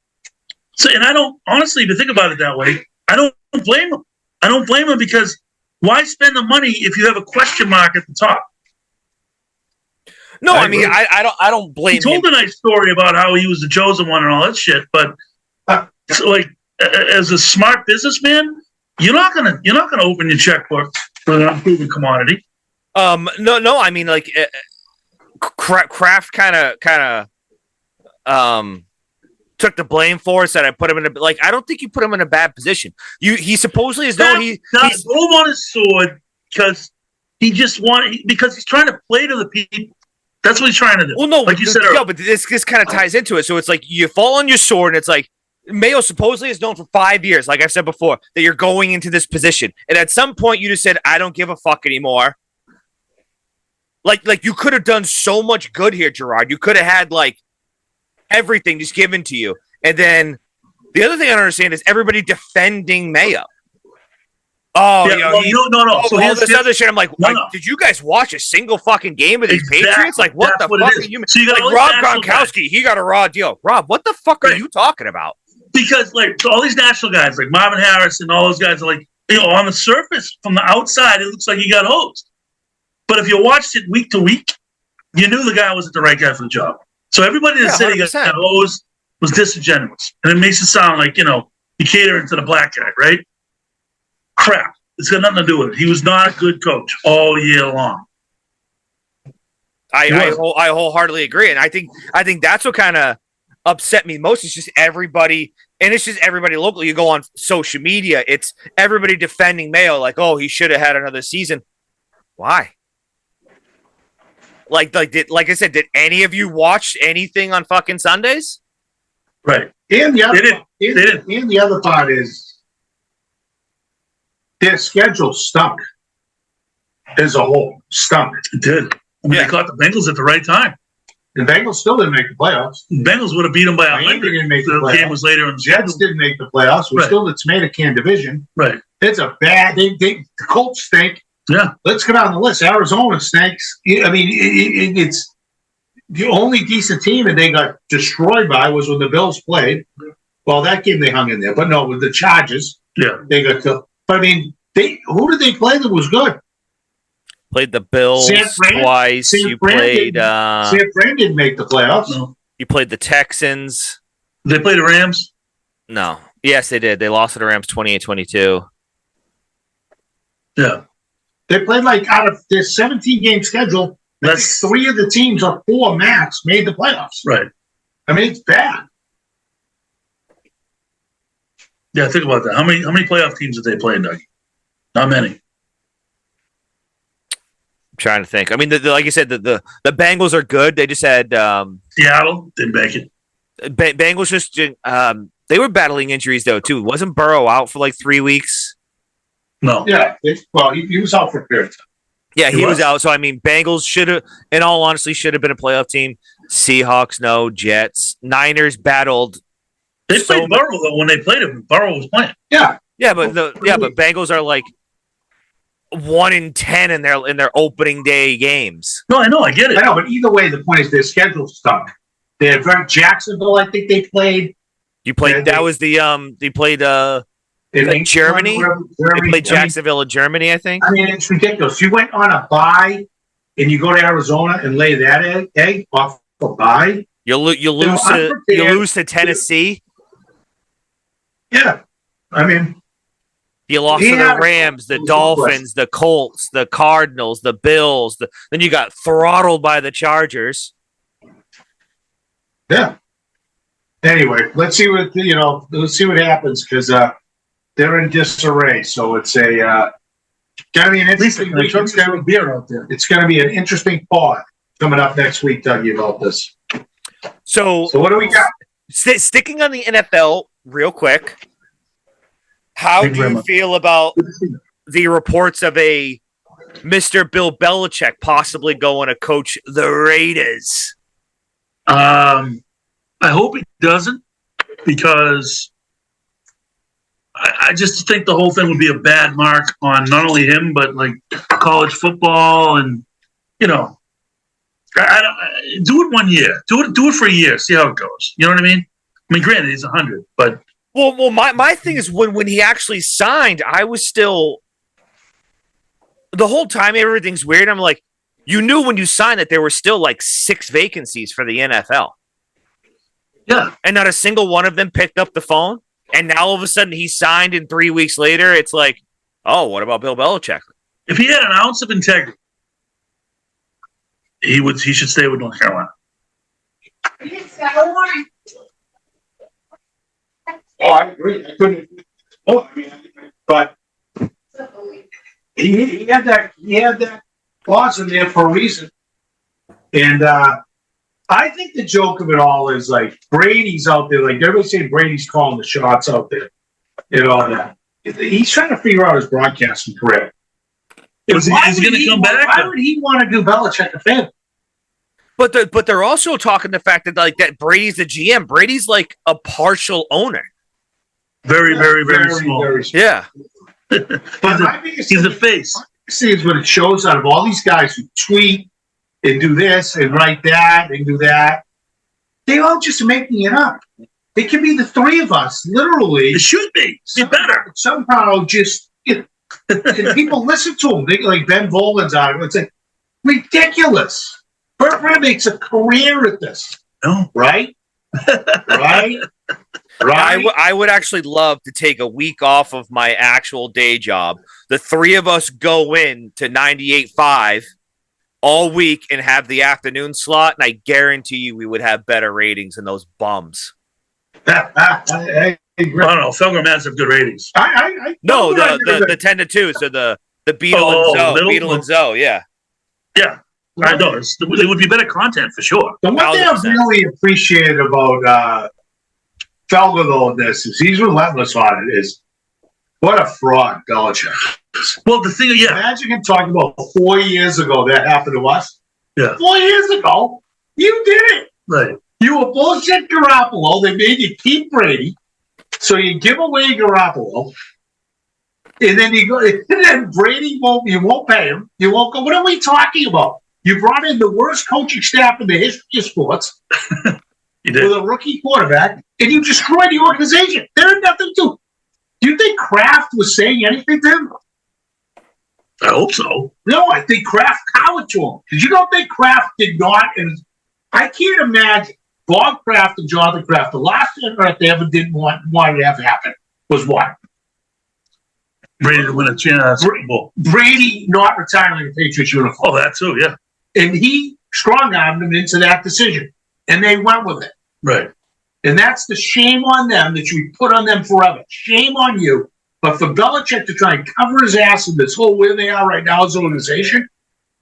So, and I don't, honestly, if you think about it that way, I don't blame him. I don't blame him because why spend the money if you have a question mark at the top?
No, I mean, I don't blame him.
He told a nice story about how he was the chosen one and all that shit, but like as a smart businessman, you're not gonna open your checkbook for an unproven commodity.
No. I mean, like Kraft kind of took the blame for it. Said I put him in I don't think you put him in a bad position. He supposedly is though he's
gold on his sword because he just wanted because he's trying to play to the people. That's what he's trying to do.
Well, no,
like you said earlier.
No, but this kind of ties into it. So it's like you fall on your sword, and it's like Mayo supposedly is known for 5 years, like I've said before, that you're going into this position. And at some point you just said, I don't give a fuck anymore. Like you could have done so much good here, Gerard. You could have had like everything just given to you. And then the other thing I don't understand is everybody defending Mayo. Oh,
yeah, no.
So all this other shit. I'm like, did you guys watch a single fucking game of these Patriots? Like, what the fuck are you? So you got like Rob Gronkowski, he got a raw deal. Rob, what the fuck are you talking about?
Because like all these national guys, like Marvin Harris and all those guys are like, on the surface, from the outside, it looks like he got hosed. But if you watched it week to week, you knew the guy wasn't the right guy for the job. So everybody that said he got hosed was disingenuous, and it makes it sound like you catering to the black guy, right? Crap. It's got nothing to do with it. He was not a good coach all year long.
I wholeheartedly agree, and I think that's what kind of upset me most is just everybody, and it's just everybody locally. You go on social media, it's everybody defending Mayo, like, oh, he should have had another season. Why? Like I said, did any of you watch anything on fucking Sundays?
Right.
And the other,
They didn't.
And the other part is their schedule stunk as a whole. Stunk.
It did. I mean,
Yeah.
they caught the Bengals at the right time.
The Bengals still didn't make the playoffs.
The Bengals would have beat them by
Miami
100.
didn't make the
The game
playoffs.
was later in the
Jets
schedule.
didn't make the playoffs. We're
Right.
still the tomato can division.
Right.
It's a bad. The Colts stink.
Yeah.
Let's go down the list. Arizona stinks. I mean, it's the only decent team that they got destroyed by was when the Bills played. Well, that game they hung in there, but no, with the Chargers,
Yeah.
they got killed. But I mean, who did they play that was good?
Played the Bills
San Fran?
twice.
San
You
Fran
played
San Fran didn't make the playoffs.
No.
you played the Texans.
They played the Rams.
No. Yes, they did. They lost to the Rams 28-22.
Yeah.
They played like out of their 17-game schedule. I think
That's
3 of the teams or 4 max made the playoffs.
right.
I mean, it's bad.
Yeah, think about that. How many playoff teams did they play, Doug? Not many.
I'm trying to think. I mean, like you said, the Bengals are good. They just had
Seattle didn't make it.
Bengals just they were battling injuries though too. Wasn't Burrow out for like 3 weeks?
No.
Yeah. He was out for a period of time.
Yeah, he was
was.
out. So I mean, Bengals should have, in all honesty, should have been a playoff team. Seahawks, no. Jets, Niners battled.
They
So
played
much-
Burrow though when they played him. Burrow was playing.
Yeah.
Yeah, but Bengals are like 1-10 in their opening day games.
No, I know, I get it.
I know, but either way, the point is their schedule stunk. They had Jacksonville, I think they played.
You played.
Yeah,
That was the they played.
In
Like Germany? They played Jacksonville in Germany, I think.
I mean, it's ridiculous. You went on a bye and you go to Arizona and lay that egg off a bye.
You lose to Tennessee.
Yeah. I mean,
You lost
He
to the
had-
Rams, the Dolphins, the Colts, the Cardinals, the Bills. Then you got throttled by the Chargers.
yeah. Anyway, let's see what happens because they're in disarray. So it's gonna be an
At least
interesting
they
week.
took
It's gonna,
some beer out there.
it's gonna be an interesting pod coming up next week, Dougie, about this.
So
So what do we got?
sticking on the NFL real quick, how
Thank
do
you very
you
much.
feel about the reports of a Mr. Bill Belichick possibly going to coach the Raiders?
I hope he doesn't because I just think the whole thing would be a bad mark on not only him but like college football and do it 1 year, do it for a year, see how it goes. You know what I mean? I mean, granted, he's 100, but
Well, my thing is when he actually signed, I was still the whole time everything's weird. I'm like, you knew when you signed that there were still like 6 vacancies for the NFL,
yeah,
and not a single one of them picked up the phone. And now all of a sudden he signed, and 3 weeks later, it's like, oh, what about Bill Belichick?
if he had an ounce of integrity, he should stay with North Carolina.
Oh, I agree. I couldn't. Oh, I mean, but he had that clause in there for a reason, and I think the joke of it all is like Brady's out there. Like everybody's saying, Brady's calling the shots out there, and all that. He's trying to figure out his broadcasting career.
Is he
Why
going
would
to come back?
Why would he want to do Belichick a favor?
But they're also talking the fact that like that Brady's the GM. Brady's like a partial owner.
Very, very, very small.
Very small.
Yeah.
But my biggest
He's
thing
a face.
is what it shows out of all these guys who tweet and do this and write that and do that. They all just making it up. It could be the 3 of us, literally.
It should be. Be better.
Somehow just and people listen to them. They like Ben Volan's out of it. It's like ridiculous. Burt Reynolds makes a career at this,
No.
right? Right? Right?
I would actually love to take a week off of my actual day job. The 3 of us go in to 98.5 all week and have the afternoon slot, and I guarantee you we would have better ratings than those bums.
I don't know. Felger Mats have good ratings.
No, the 10-2. So the Beetle and Zoe, yeah.
Yeah. I know. It would be better content for sure.
The one thing I've really appreciated about Felger, though, in this is he's relentless on it. Is what a fraud Belichick is.
Well, the thing, yeah.
Imagine him talking about 4 years ago that happened to us.
Yeah.
4 years ago, you did it.
Right.
You were bullshit Garoppolo. They made you keep Brady. So you give away Garoppolo. And then you go, and then Brady you won't pay him. You won't go, what are we talking about? You brought in the worst coaching staff in the history of sports.
You did.
With a rookie quarterback, and you destroyed the organization. There had nothing to. Do you think Kraft was saying anything to him?
I hope so.
No, I think Kraft cowered to him. Because you don't think Kraft did not, and I can't imagine Bob Kraft and Jonathan Kraft, the last thing that they ever didn't want to have happen was what?
Brady to win a Super Bowl.
Brady not retiring the Patriots uniform.
Oh, that too, yeah.
And he strong-armed them into that decision. And they went with it.
Right.
And that's the shame on them that you put on them forever. Shame on you. But for Belichick to try and cover his ass in this whole where they are right now as an organization,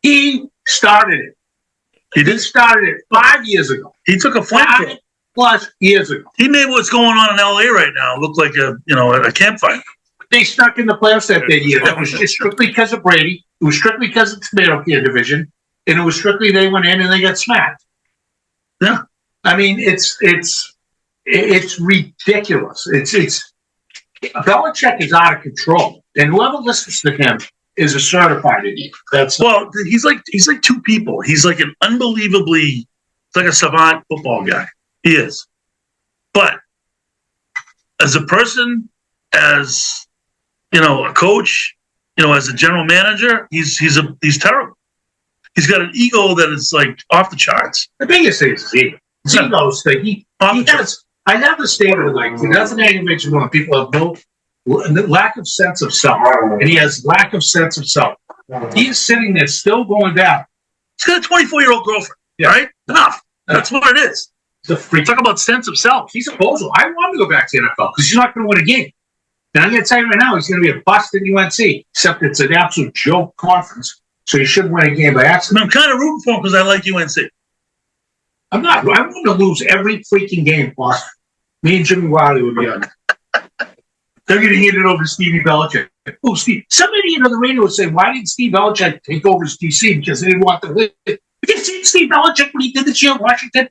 he started it. He started it 5 years ago.
He took a flamethrower.
5+ years ago.
He made what's going on in LA right now look like a campfire.
They stuck in the playoffs that year. That was just strictly because of Brady. It was strictly because of the tomato can division. And it was strictly they went in and they got smacked.
Yeah.
I mean, it's ridiculous. It's Belichick is out of control. And whoever listens to him is a certified idiot.
He's like two people. He's like an unbelievably, like a savant football guy. He is. But as a person, as a coach, as a general manager, he's terrible. He's got an ego that is like off the charts.
The biggest thing is his ego. His ego's thing. He has. I have the statement like it doesn't aggravate you when people have no lack of sense of self, and he has lack of sense of self. He is sitting there still going back.
He's got a 24-year-old girlfriend. Yeah. Right? Enough. That's what it is.
The freak.
Talk about sense of self.
He's a bozo. I want him to go back to the NFL because he's not going to win a game. And I'm going to tell you right now, he's going to be a bust at UNC, except it's an absolute joke conference. So he should win a game by accident.
I'm kind of rooting for him because I like UNC.
I'm not. I want to lose every freaking game, boss. Me and Jimmy Wiley would be on it. They're going to hand it over to Stevie Belichick. Oh, Steve. Some idiot on the radio would say, why didn't Steve Belichick take over as DC? Because they didn't want to live. If you see Steve Belichick when he did this year in Washington,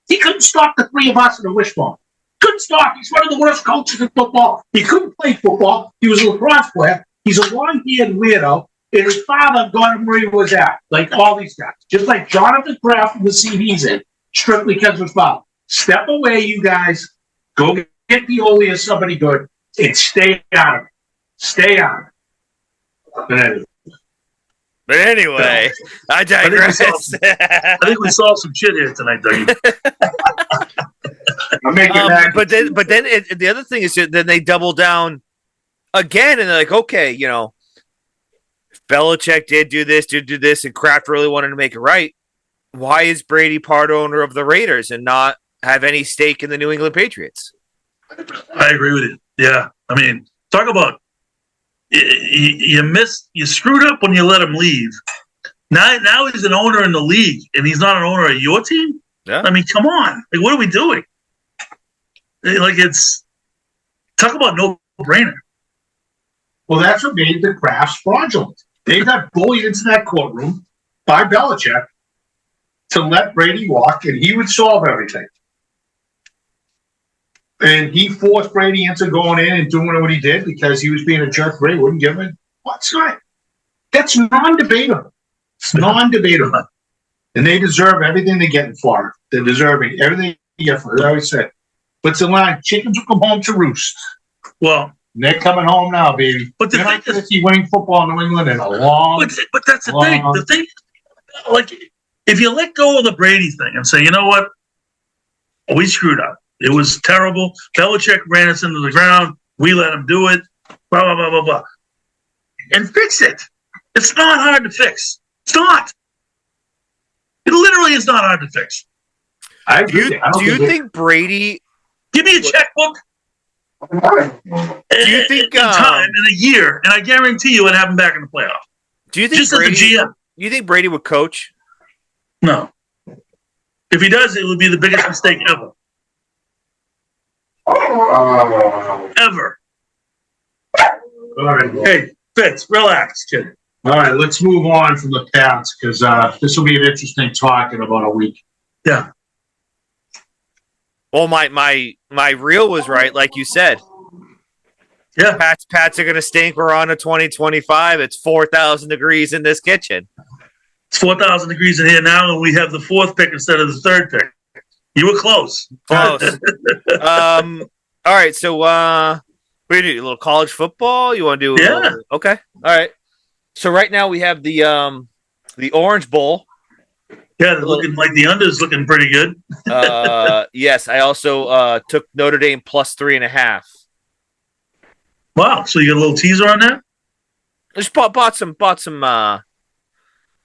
he couldn't stop the three of us in a wishbone. Couldn't stop. He's one of the worst coaches in football. He couldn't play football. He was a lacrosse player. He's a long-haired weirdo. And his father got him where he was at, like all these guys. Just like Jonathan Kraft from the CD's in, strictly because of his father. Step away, you guys. Go get Pioli or somebody good, and stay out of it. Stay out of it.
But anyway, I digress.
I think we saw some shit here tonight, Dougie.
I'm making that.
But then the other thing is then they double down again, and they're like, okay, Belichick did do this, and Kraft really wanted to make it right. Why is Brady part owner of the Raiders and not have any stake in the New England Patriots?
I agree with you. Yeah. I mean, talk about you screwed up when you let him leave. Now he's an owner in the league, and he's not an owner of your team?
Yeah.
I mean, come on. Like, what are we doing? Like, talk about no-brainer.
Well, that's what made the Krafts fraudulent. They got bullied into that courtroom by Belichick to let Brady walk, and he would solve everything. And he forced Brady into going in and doing what he did because he was being a jerk. Brady wouldn't give him. What's right? That's non-debatable. It's non-debatable. And they deserve everything they get in Florida. They're deserving everything they get for it. I always said. But the line, chickens will come home to roost.
Well,
they're coming home now, baby.
But the
they're
thing
not going to see winning football in New England in a long.
But that's the thing. The thing, like, if you let go of the Brady thing and say, you know what, we screwed up. It was terrible. Belichick ran us into the ground. We let him do it. Blah blah blah blah blah. And fix it. It's not hard to fix. It's not. Money is not hard to fix.
I
Do
agree. I don't
you
think
think Brady?
Give me a checkbook.
Do you think
in time in a year, and I guarantee you, I'd have him back in the playoff.
Do you think
Just
Brady?
as the GM.
You think Brady would coach?
No. If he does, it would be the biggest mistake ever. Ever.
All right.
Hey, Fitz, relax, kid.
All right, let's move on from the Pats because this will be an interesting talk in about a week.
Yeah.
Well, my reel was right, like you said.
Yeah.
Pats are gonna stink. We're on to 2025. It's 4,000 degrees in this kitchen.
It's 4,000 degrees in here now, and we have the 4th pick instead of the 3rd pick. You were close.
Close. All right, so what do you do? A little college football? You want to do?
Yeah.
Okay. All right. So right now we have the Orange Bowl.
Yeah, they're looking like the under's looking pretty good.
Yes, I also took Notre Dame plus 3.5.
Wow. So you got a little teaser on that?
Just bought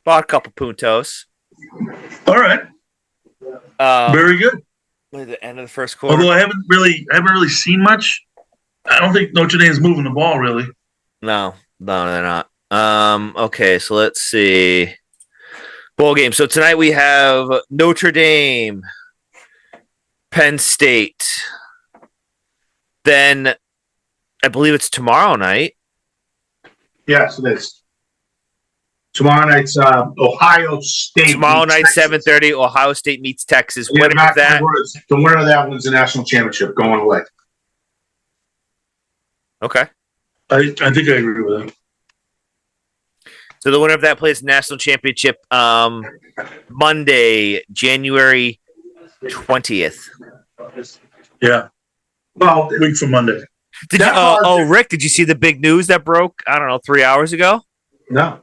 a couple puntos.
All right. Very good.
At the end of the first quarter.
Although I haven't really seen much. I don't think Notre Dame's moving the ball really.
No, they're not. Okay, so let's see. Bowl game. So tonight we have Notre Dame, Penn State. Then I believe it's tomorrow night.
Yes, it is. Tomorrow night's Ohio State.
Tomorrow night, 7:30. Ohio State meets Texas. Winner of that.
The winner of that wins the national championship going away.
I
Okay.
think I agree with that.
So the winner of that plays national championship Monday, January 20th.
Yeah.
Well,
Week from Monday.
Did you, Rick, did you see the big news that broke, I don't know, 3 hours ago?
no.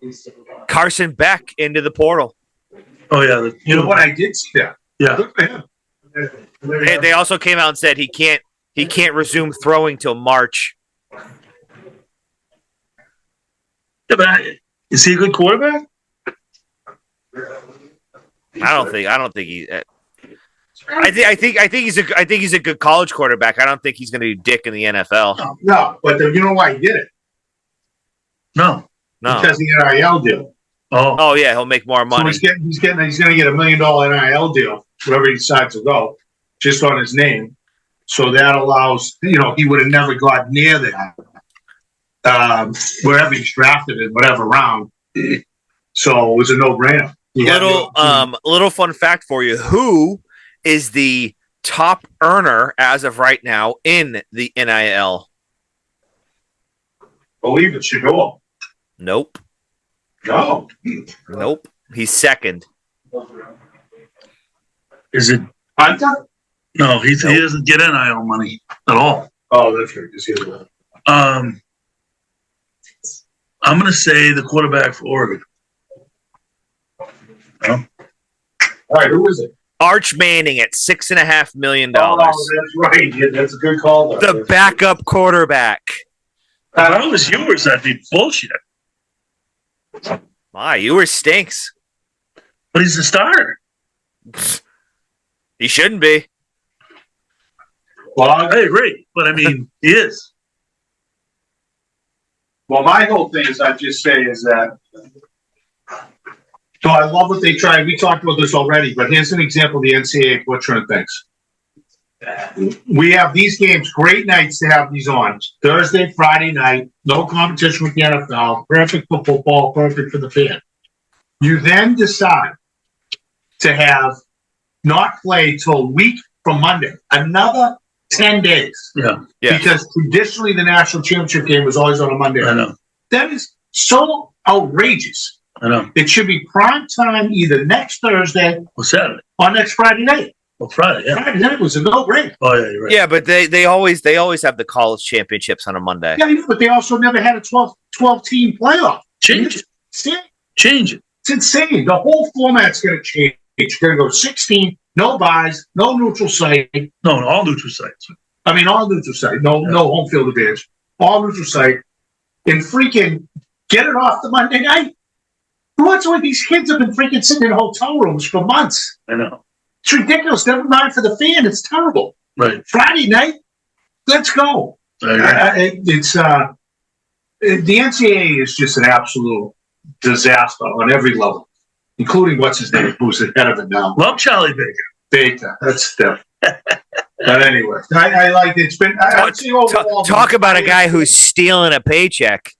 Carson Beck into the portal.
Oh yeah.
You know what? I did see that.
Yeah.
Good for him.
They also came out and said he can't resume throwing till March.
Yeah, but is he a good quarterback?
I don't think he. I think he's a good college quarterback. I don't think he's going to be dick in the NFL.
No, but you know why he did it?
No.
Because the NIL deal.
Oh yeah, he'll make more money.
So he's going to get $1 million NIL deal wherever he decides to go, just on his name. So that allows, he would have never got near that wherever he's drafted in whatever round. So it was a no-brainer.
Little fun fact for you: who is the top earner as of right now in the NIL?
Believe it, Shador.
Nope.
No.
Nope. He's second.
Is it?
Hunter?
No, he doesn't get NIL money at all.
Oh, that's right.
I'm going to say the quarterback for Oregon.
All right, who is it?
Arch Manning at $6.5 million.
Oh, that's right. Yeah, that's a good call.
The backup quarterback.
If I was yours, that'd be bullshit.
My, yours stinks.
But he's the starter.
He shouldn't be.
Well,
I agree, but I mean, he is.
Well, my whole thing is, I just say is that. So I love what they tried. We talked about this already, but here's an example of the NCAA butchering things. We have these games, great nights to have these on. Thursday, Friday night, no competition with the NFL, perfect for football, perfect for the fan. You then decide to have not play till a week from Monday, another 10 days.
Yeah.
Because traditionally the national championship game was always on a Monday.
I know.
That is so outrageous.
I know.
It should be prime time either next Thursday
Or Saturday.
or next Friday night.
Well, Friday, yeah.
Friday night was a no-brainer.
Oh, yeah, you're right.
Yeah, but they always have the college championships on a Monday.
Yeah, but they also never had a 12-team playoff.
Change it. Change it.
It's insane. The whole format's going to change. You're going to go 16, no buys, no neutral site.
No, all neutral sites.
I mean, all neutral site. No home field advantage. All neutral site. And freaking get it off the Monday night. What's with these kids have been freaking sitting in hotel rooms for months?
I know.
It's ridiculous. Never mind for the fan. It's terrible.
Right.
Friday night, let's go. The NCAA is just an absolute disaster on every level, including what's his name, who's the head of it now.
Love Charlie Baker.
Baker. That's stiff. But anyway, I like it's been.
Talk about a guy who's stealing a paycheck.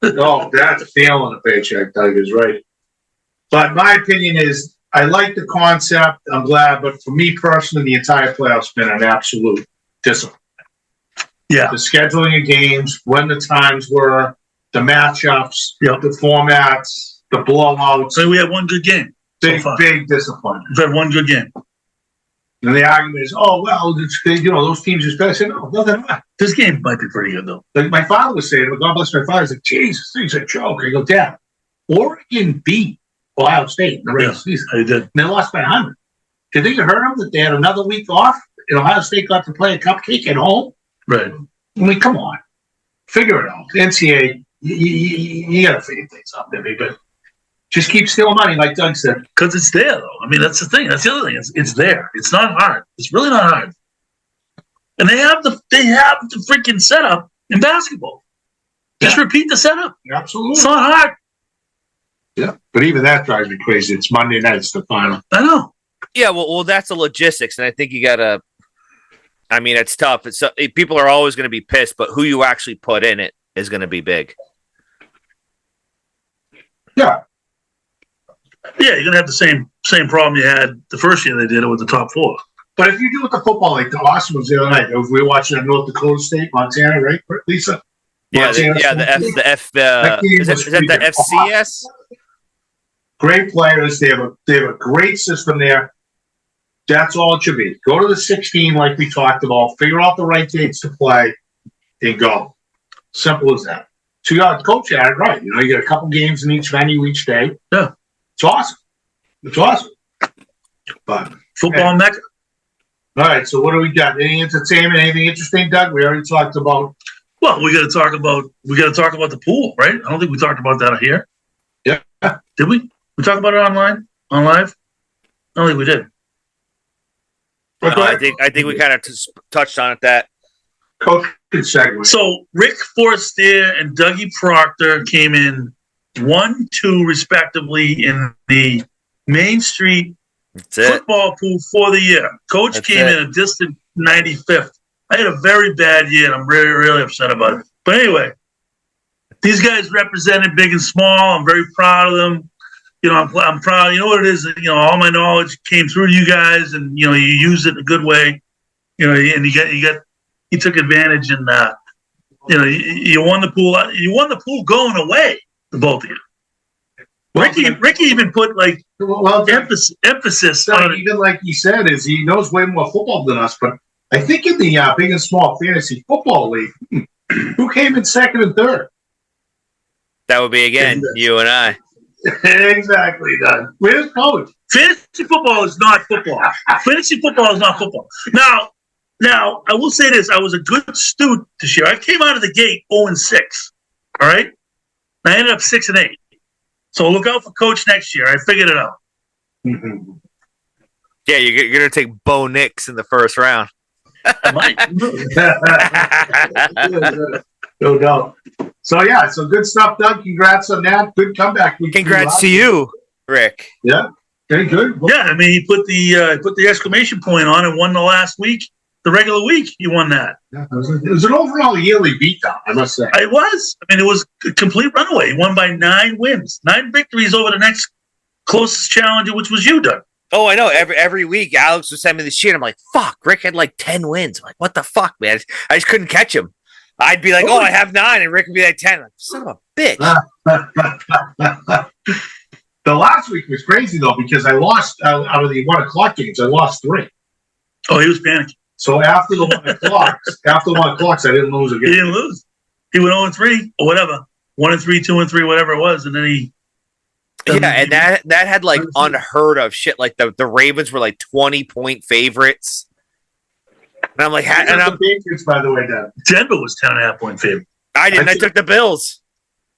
Oh, that's stealing a paycheck. Doug is right. But my opinion is, I like the concept. I'm glad, but for me personally, the entire playoff's been an absolute disappointment.
Yeah.
The scheduling of games, when the times were, the matchups, the formats, the blowouts.
So we had one good game.
Big disappointment.
We've had one good game.
And the argument is, oh, well, those teams are better. I said, no, they're not.
This game might be pretty good, though.
Like my father was saying, God bless my father, he's like, Jesus, thing's a joke. I go, Dad, Oregon beat Ohio State in the regular season.
They did.
And they lost by 100. Did you heard them that they had another week off and Ohio State got to play a cupcake at home?
Right.
I mean, come on. Figure it out. The NCAA, you got to figure things out, maybe, but just keep stealing money, like Doug said.
Because it's there, though. I mean, that's the thing. That's the other thing. It's there. It's not hard. It's really not hard. And they have the freaking setup in basketball. Just repeat the setup.
Absolutely.
It's not hard.
Yeah. But even that drives me crazy. It's Monday night. It's the final.
I know.
Yeah, well, that's the logistics, and I think you gotta. I mean, it's tough. People are always going to be pissed, but who you actually put in it is going to be big.
Yeah.
Yeah, you're gonna have the same problem you had the first year they did it with the top four.
But if you do with the football, like the Austin was the other night, if we were watching North Dakota State, Montana, right, Lisa?
Yeah, is that the FCS?
Great players. They have a great system there. That's all it should be. Go to the 16 like we talked about. Figure out the right dates to play, and go. Simple as that. So the coach had it right. You get a couple games in each venue each day.
Yeah,
it's awesome. It's awesome. But
football mecca.
All right. So what do we got? Any entertainment? Anything interesting, Doug? We already talked about.
Well, we got to talk about the pool, right? I don't think we talked about that here.
Yeah.
Did we? We talked about it on live? I don't think we did.
No, I think we kind of touched on it. That
coach could segue.
So Rick Forstier and Dougie Proctor came in 1-2 respectively in the Main Street football pool for the year. Coach came in a distant 95th. I had a very bad year, and I'm really, really upset about it. But anyway, these guys represented big and small. I'm very proud of them. I'm proud. You know what it is? All my knowledge came through you guys, and you used it in a good way. And you took advantage, and you won the pool. You won the pool going away, the both of you. Ricky even put emphasis on it.
Even like he said, is he knows way more football than us. But I think in the big and small fantasy football league, who came in second and third?
That would be again you and I.
Exactly, Doug. Where's coach?
Fantasy football is not football. Fantasy football is not football. Now, I will say this. I was a good student this year. I came out of the gate 0-6. All right? I ended up 6-8. So look out for coach next year. I figured it out.
Mm-hmm.
Yeah, you're going to take Bo Nix in the first round.
I might.
No doubt. So good stuff, Doug. Congrats on that. Good comeback.
Congrats to you, Rick.
Yeah, very good.
Yeah, I mean, he put the exclamation point on and won the last week. The regular week, he won that.
Yeah, it was an overall yearly beatdown, I must say.
It was. I mean, it was a complete runaway. He won by 9 wins, 9 victories over the next closest challenger, which was you, Doug.
Oh, I know. Every week, Alex would send me the sheet. I'm like, fuck, Rick had like 10 wins. I'm like, what the fuck, man? I just couldn't catch him. I'd be like, I have 9, and Rick would be like 10. Like, son of a bitch.
The last week was crazy, though, because I lost out of the 1 o'clock games. I lost 3.
Oh, he was panicking.
So after the 1 o'clocks, I didn't lose again.
He didn't lose. He went 0-3 or whatever. 1-3, 2-3, whatever it was, and then he.
Yeah, and that had like unheard of shit. Like the Ravens were like 20-point favorites. And I'm like,
the Patriots, by the way, Dad.
Denver was 10.5-point favorite.
I didn't. I took the Bills.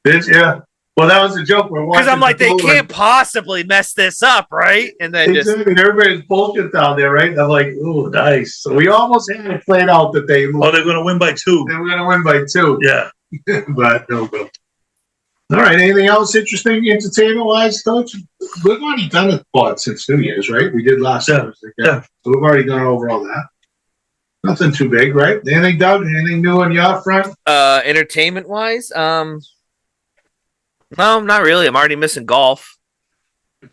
Yeah. Well, that was a joke.
Because I'm like, they can't possibly mess this up, right? And then
exactly. Everybody's bullshit down there, right? And I'm like, ooh, nice. So we almost had it played out that they're
going to win by 2.
They were going to win by 2.
Yeah.
But no go. All right. Anything else interesting, entertainment-wise, Coach? We've already done it since New Year's, right? We did last Thursday.
Yeah.
So we've already gone over all that. Nothing too big, right? Anything, Doug? Anything new on your front?
entertainment wise, no, not really. I'm already missing golf.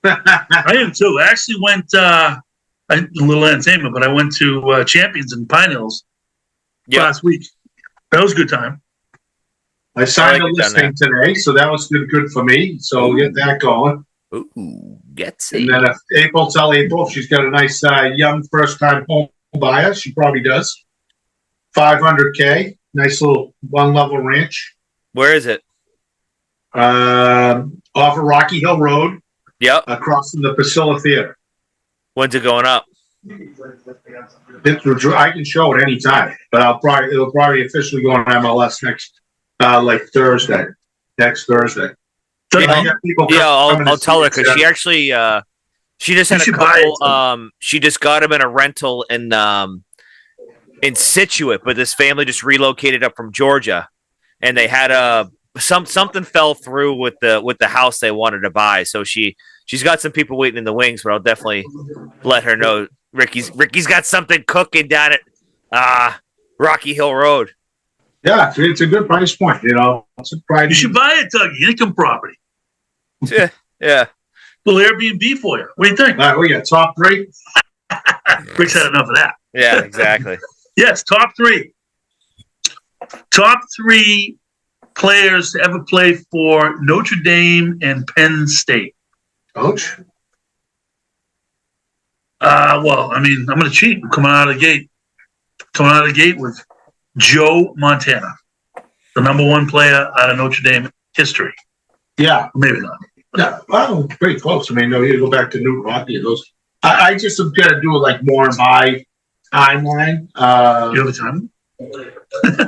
I am too. I actually went, a little entertainment, but I went to Champions in Pine Hills last week. That was a good time.
I signed a listing today, so that was good for me. So we'll get that going.
Ooh, gets
it. And then if April, if she's got a nice young first-time home buyer. She probably does. $500K. Nice little one-level ranch.
Where is it?
Off of Rocky Hill Road.
Yep.
Across from the Priscilla Theater.
When's it going up?
I can show it anytime, but it'll probably officially go on MLS next Thursday. Next Thursday.
I'll tell her because she actually she just had a couple. She just got him in a rental in Situate, but this family just relocated up from Georgia, and they had something fell through with the house they wanted to buy. So she's got some people waiting in the wings, but I'll definitely let her know. Ricky's got something cooking down at Rocky Hill Road.
Yeah, it's a good price point. It's a price.
You should buy it, Doug. Income property.
Yeah.
Little Airbnb for you. What do you think?
We got top 3.
Rick's had enough of that.
Yeah, exactly.
Yes, top 3. Top 3 players to ever play for Notre Dame and Penn State.
Coach?
Well, I mean, I'm going to cheat. I'm coming out of the gate with Joe Montana, the #1 player out of Notre Dame history.
Yeah.
Maybe not.
Yeah, well, pretty close. I mean, no, you go back to Newton Rocky and those. I just have got to do it like more in my timeline.
You have a time?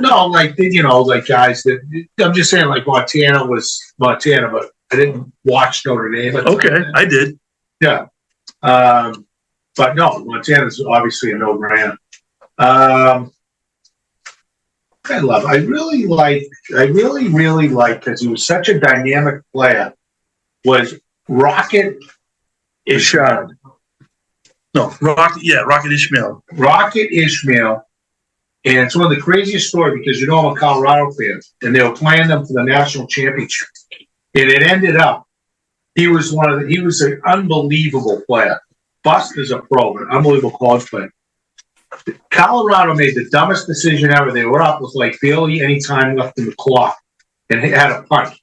No, like guys that I'm just saying, like Montana was Montana, but I didn't watch Notre Dame.
Okay, I did.
Yeah, but no, Montana's obviously a no-brainer. I really like because he was such a dynamic player. Was Rocket Ishmael?
No, Rocket Ishmael.
Rocket Ishmael, and it's one of the craziest stories because I'm a Colorado fan, and they were playing them for the national championship, and it ended up he was an unbelievable player, bust as a pro, an unbelievable college player. Colorado made the dumbest decision ever. They were up with like barely any time left in the clock, and had a punt.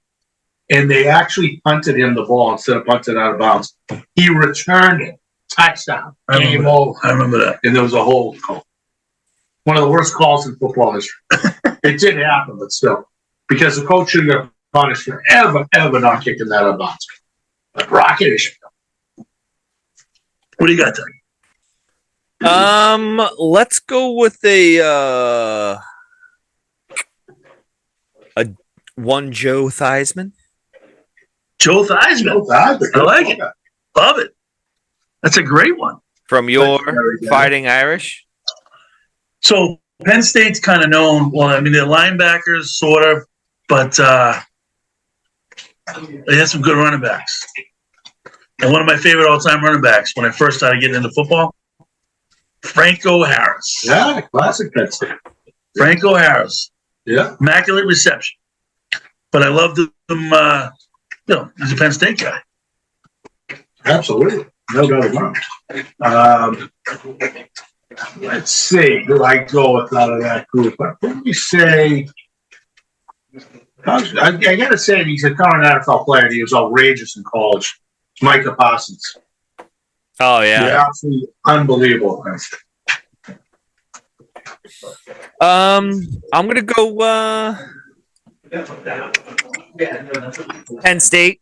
And they actually punted him the ball instead of punting it out of bounds. He returned it. Touchdown. Game over.
I remember that.
And there was a hold call. One of the worst calls in football history. It did happen, but still. Because the coach should have punished for ever not kicking that out of bounds. But Rocket Ishmael.
What do you got, Doug?
Let's go with a one Joe Theismann.
Joe Theismann. I like it. Love it. That's a great one.
From your Fighting Irish.
So Penn State's kind of known. Well, I mean, they're linebackers, sort of, but they had some good running backs. And one of my favorite all-time running backs when I first started getting into football, Franco Harris.
Yeah, classic Penn State.
Franco Harris.
Yeah.
Immaculate reception. But I loved him, he's a Penn State guy.
Absolutely. No doubt about it. Let's see. Who I go with out of that group? Let me say. I got to say, he's a current NFL player. He was outrageous in college. It's Micah Parsons.
Oh, yeah.
Absolutely unbelievable.
I'm going to go Penn State.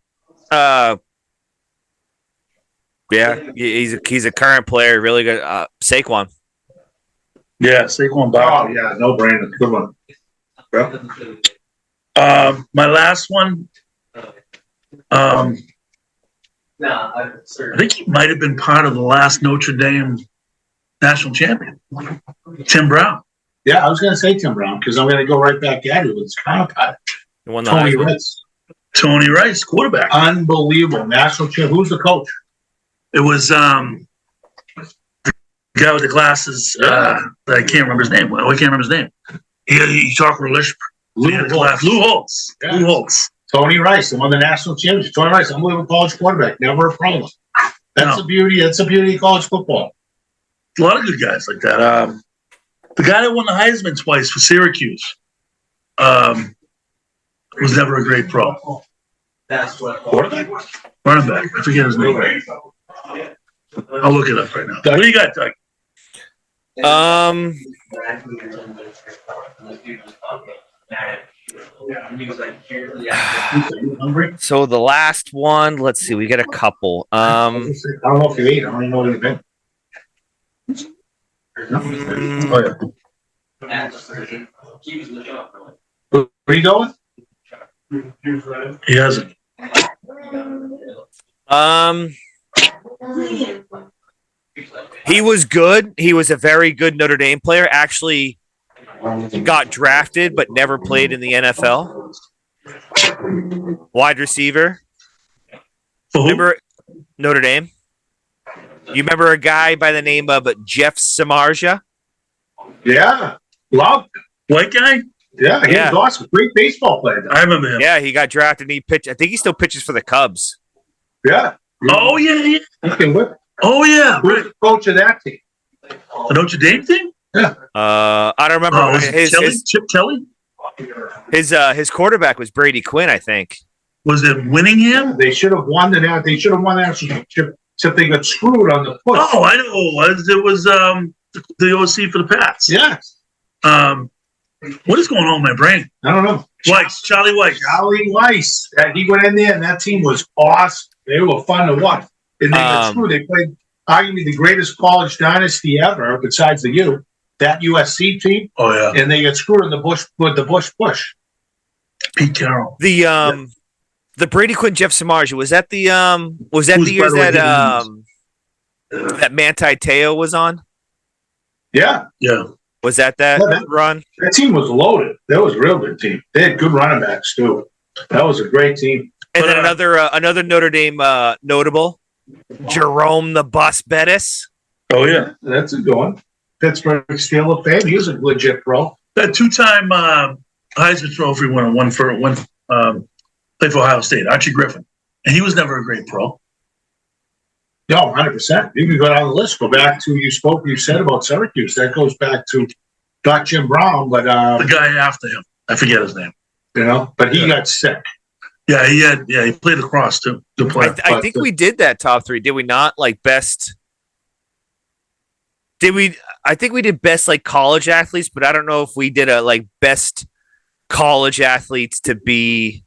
Yeah, he's a current player, really good. Saquon.
Yeah, Saquon
Oh,
Barkley.
yeah, no brainer. Good one.
My last one, I think he might have been part of the last Notre Dame national champion, Tim Brown.
Yeah, I was going to say Tim Brown because I'm going to go right back at it with his counterpart,
The one that
Tony Rice.
Tony Rice, quarterback.
Unbelievable. National champ. Who's the coach?
It was the guy with the glasses. I can't remember his name. Well, I can't remember his name. He talked religion. Lou Holtz.
Yeah.
Lou Holtz.
Tony Rice, won the national championship. Tony Rice, unbelievable college quarterback. Never a problem. That's the beauty. That's the beauty of college football.
A lot of good guys like that. The guy that won the Heisman twice for Syracuse was never a great pro.
That's what
Quarterback? Running back. I forget his name. I'll look it up right now. What do you got, Doug?
So the last one, let's see, we got a couple.
I don't know if you ate. I don't even know what you've been. Oh, yeah. Where are you going?
He hasn't.
He was good. He was a very good Notre Dame player. Actually got drafted but never played in the NFL. Wide receiver. Remember Notre Dame? You remember a guy by the name of Jeff Samardzija?
Yeah. Love.
White guy?
Yeah, he was awesome. Great baseball player.
I remember him.
Yeah, he got drafted and he pitched. I think he still pitches for the Cubs.
Yeah.
Oh, yeah.
Okay, what?
Oh, yeah.
Who's the coach of that team?
The Notre Dame thing?
Yeah.
I don't remember.
Chip Kelly?
His quarterback was Brady Quinn, I think.
Was it Winningham?
They should have won the. They should have won the national championship. Except they got screwed on the push.
Oh, I know who it was. It was the OC for the Pats.
Yes.
What is going on in my brain?
I don't know.
Charlie Weiss.
Charlie Weiss. He went in there, and that team was awesome. They were fun to watch. And they got screwed. They played arguably the greatest college dynasty ever, besides the U. That USC team.
Oh yeah.
And they got screwed in the Bush with the Bush push.
Pete Carroll.
The Brady Quinn Jeff Samardzija, was that the years that Manti Te'o was on?
Yeah.
Yeah.
Was that run?
That team was loaded. That was a real good team. They had good running backs too. That was a great team.
And then another Notre Dame notable, Jerome the Bus Bettis.
Oh yeah,
that's a good one. Pittsburgh Steelers fan. He was a legit pro.
That two-time Heisman Trophy winner, played for Ohio State, Archie Griffin, and he was never a great pro.
No, 100%. You can go down the list. Go back to you said about Syracuse. That goes back to not Jim Brown, but
the guy after him. I forget his name.
But he got sick.
Yeah, he played lacrosse too. Good player.
I think we did that top three, did we not? Like best. Did we? I think we did best like college athletes, but I don't know if we did a like best college athletes to be.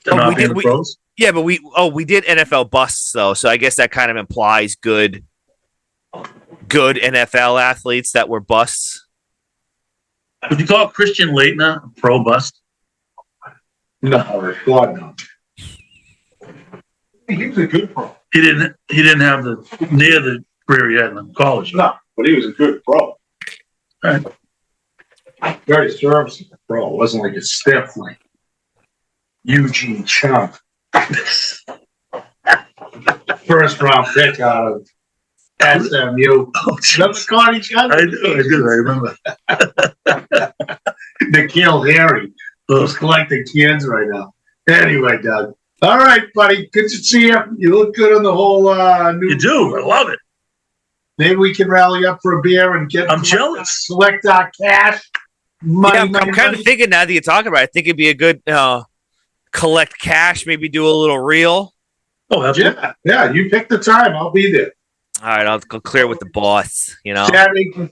Pros?
Yeah, but we did NFL busts though, so I guess that kind of implies good NFL athletes that were busts.
Would you call Christian Laettner a pro bust?
No, God no. He was a good pro.
He didn't have near the career he had in college.
No, but he was a good pro.
All right.
Very serviceable pro. It wasn't like a stiff like Eugene Chump. First round pick out of SMU.
Oh,
That's Connie Chump.
I remember.
Nikhil Harry. Who's collecting cans right now. Anyway, Doug. All right, buddy. Good to see you. You look good on the whole new.
You do. I love it.
Maybe we can rally up for a beer and get.
I'm jealous.
Select our cash.
I'm kind of thinking now that you're talking about it, I think it'd be a good collect cash, maybe do a little reel.
Oh, absolutely.
Yeah. You pick the time. I'll be there.
All right, I'll go clear with the boss. You know,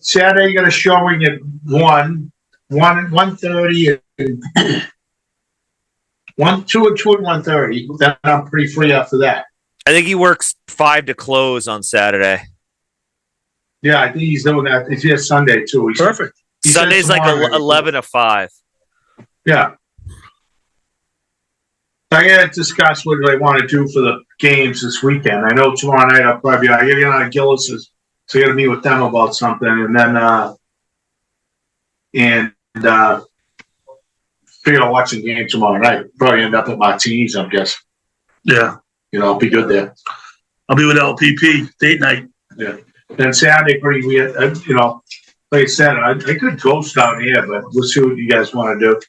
Saturday got a showing at 1:30 and 2 and 1:30. Then I'm pretty free after that.
I think he works 5 to close on Saturday.
Yeah, I think he's doing that. He's here Sunday too. He's
perfect.
Sunday's like 11 to 5.
Yeah. I gotta discuss what I want to do for the games this weekend. I know tomorrow night I'll probably I gotta get on Gillis's, so I gotta meet with them about something, and then figure out watching the game tomorrow night. Probably end up at Martini's, I guess.
Yeah.
I'll be good there.
I'll be with LPP date night.
Yeah. Then Saturday, pretty weird. Like I said, I could ghost down here, but we'll see what you guys want to do.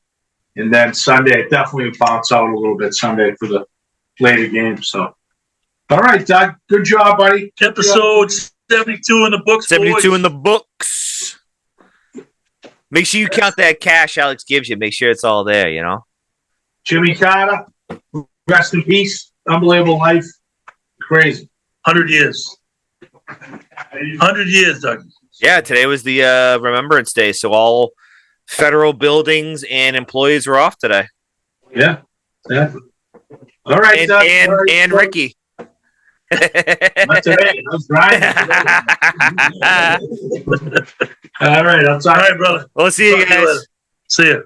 And then Sunday, definitely bounce out a little bit Sunday for the later game. So, all right, Doug, good job, buddy.
Episode 72 in the books.
72
boys.
in the books. Make sure you count that cash Alex gives you. Make sure it's all there,
Jimmy Carter, rest in peace. Unbelievable life. Crazy.
100 years. 100 years, Doug.
Yeah, today was the Remembrance Day, so all federal buildings and employees were off today.
Yeah. All right,
And,
Doug.
and,
All right,
and
Doug.
Ricky.
Not today. I was grinding. All right, I'll
All
talk.
right, brother.
We'll see you
Talk to you
guys.
later. See ya.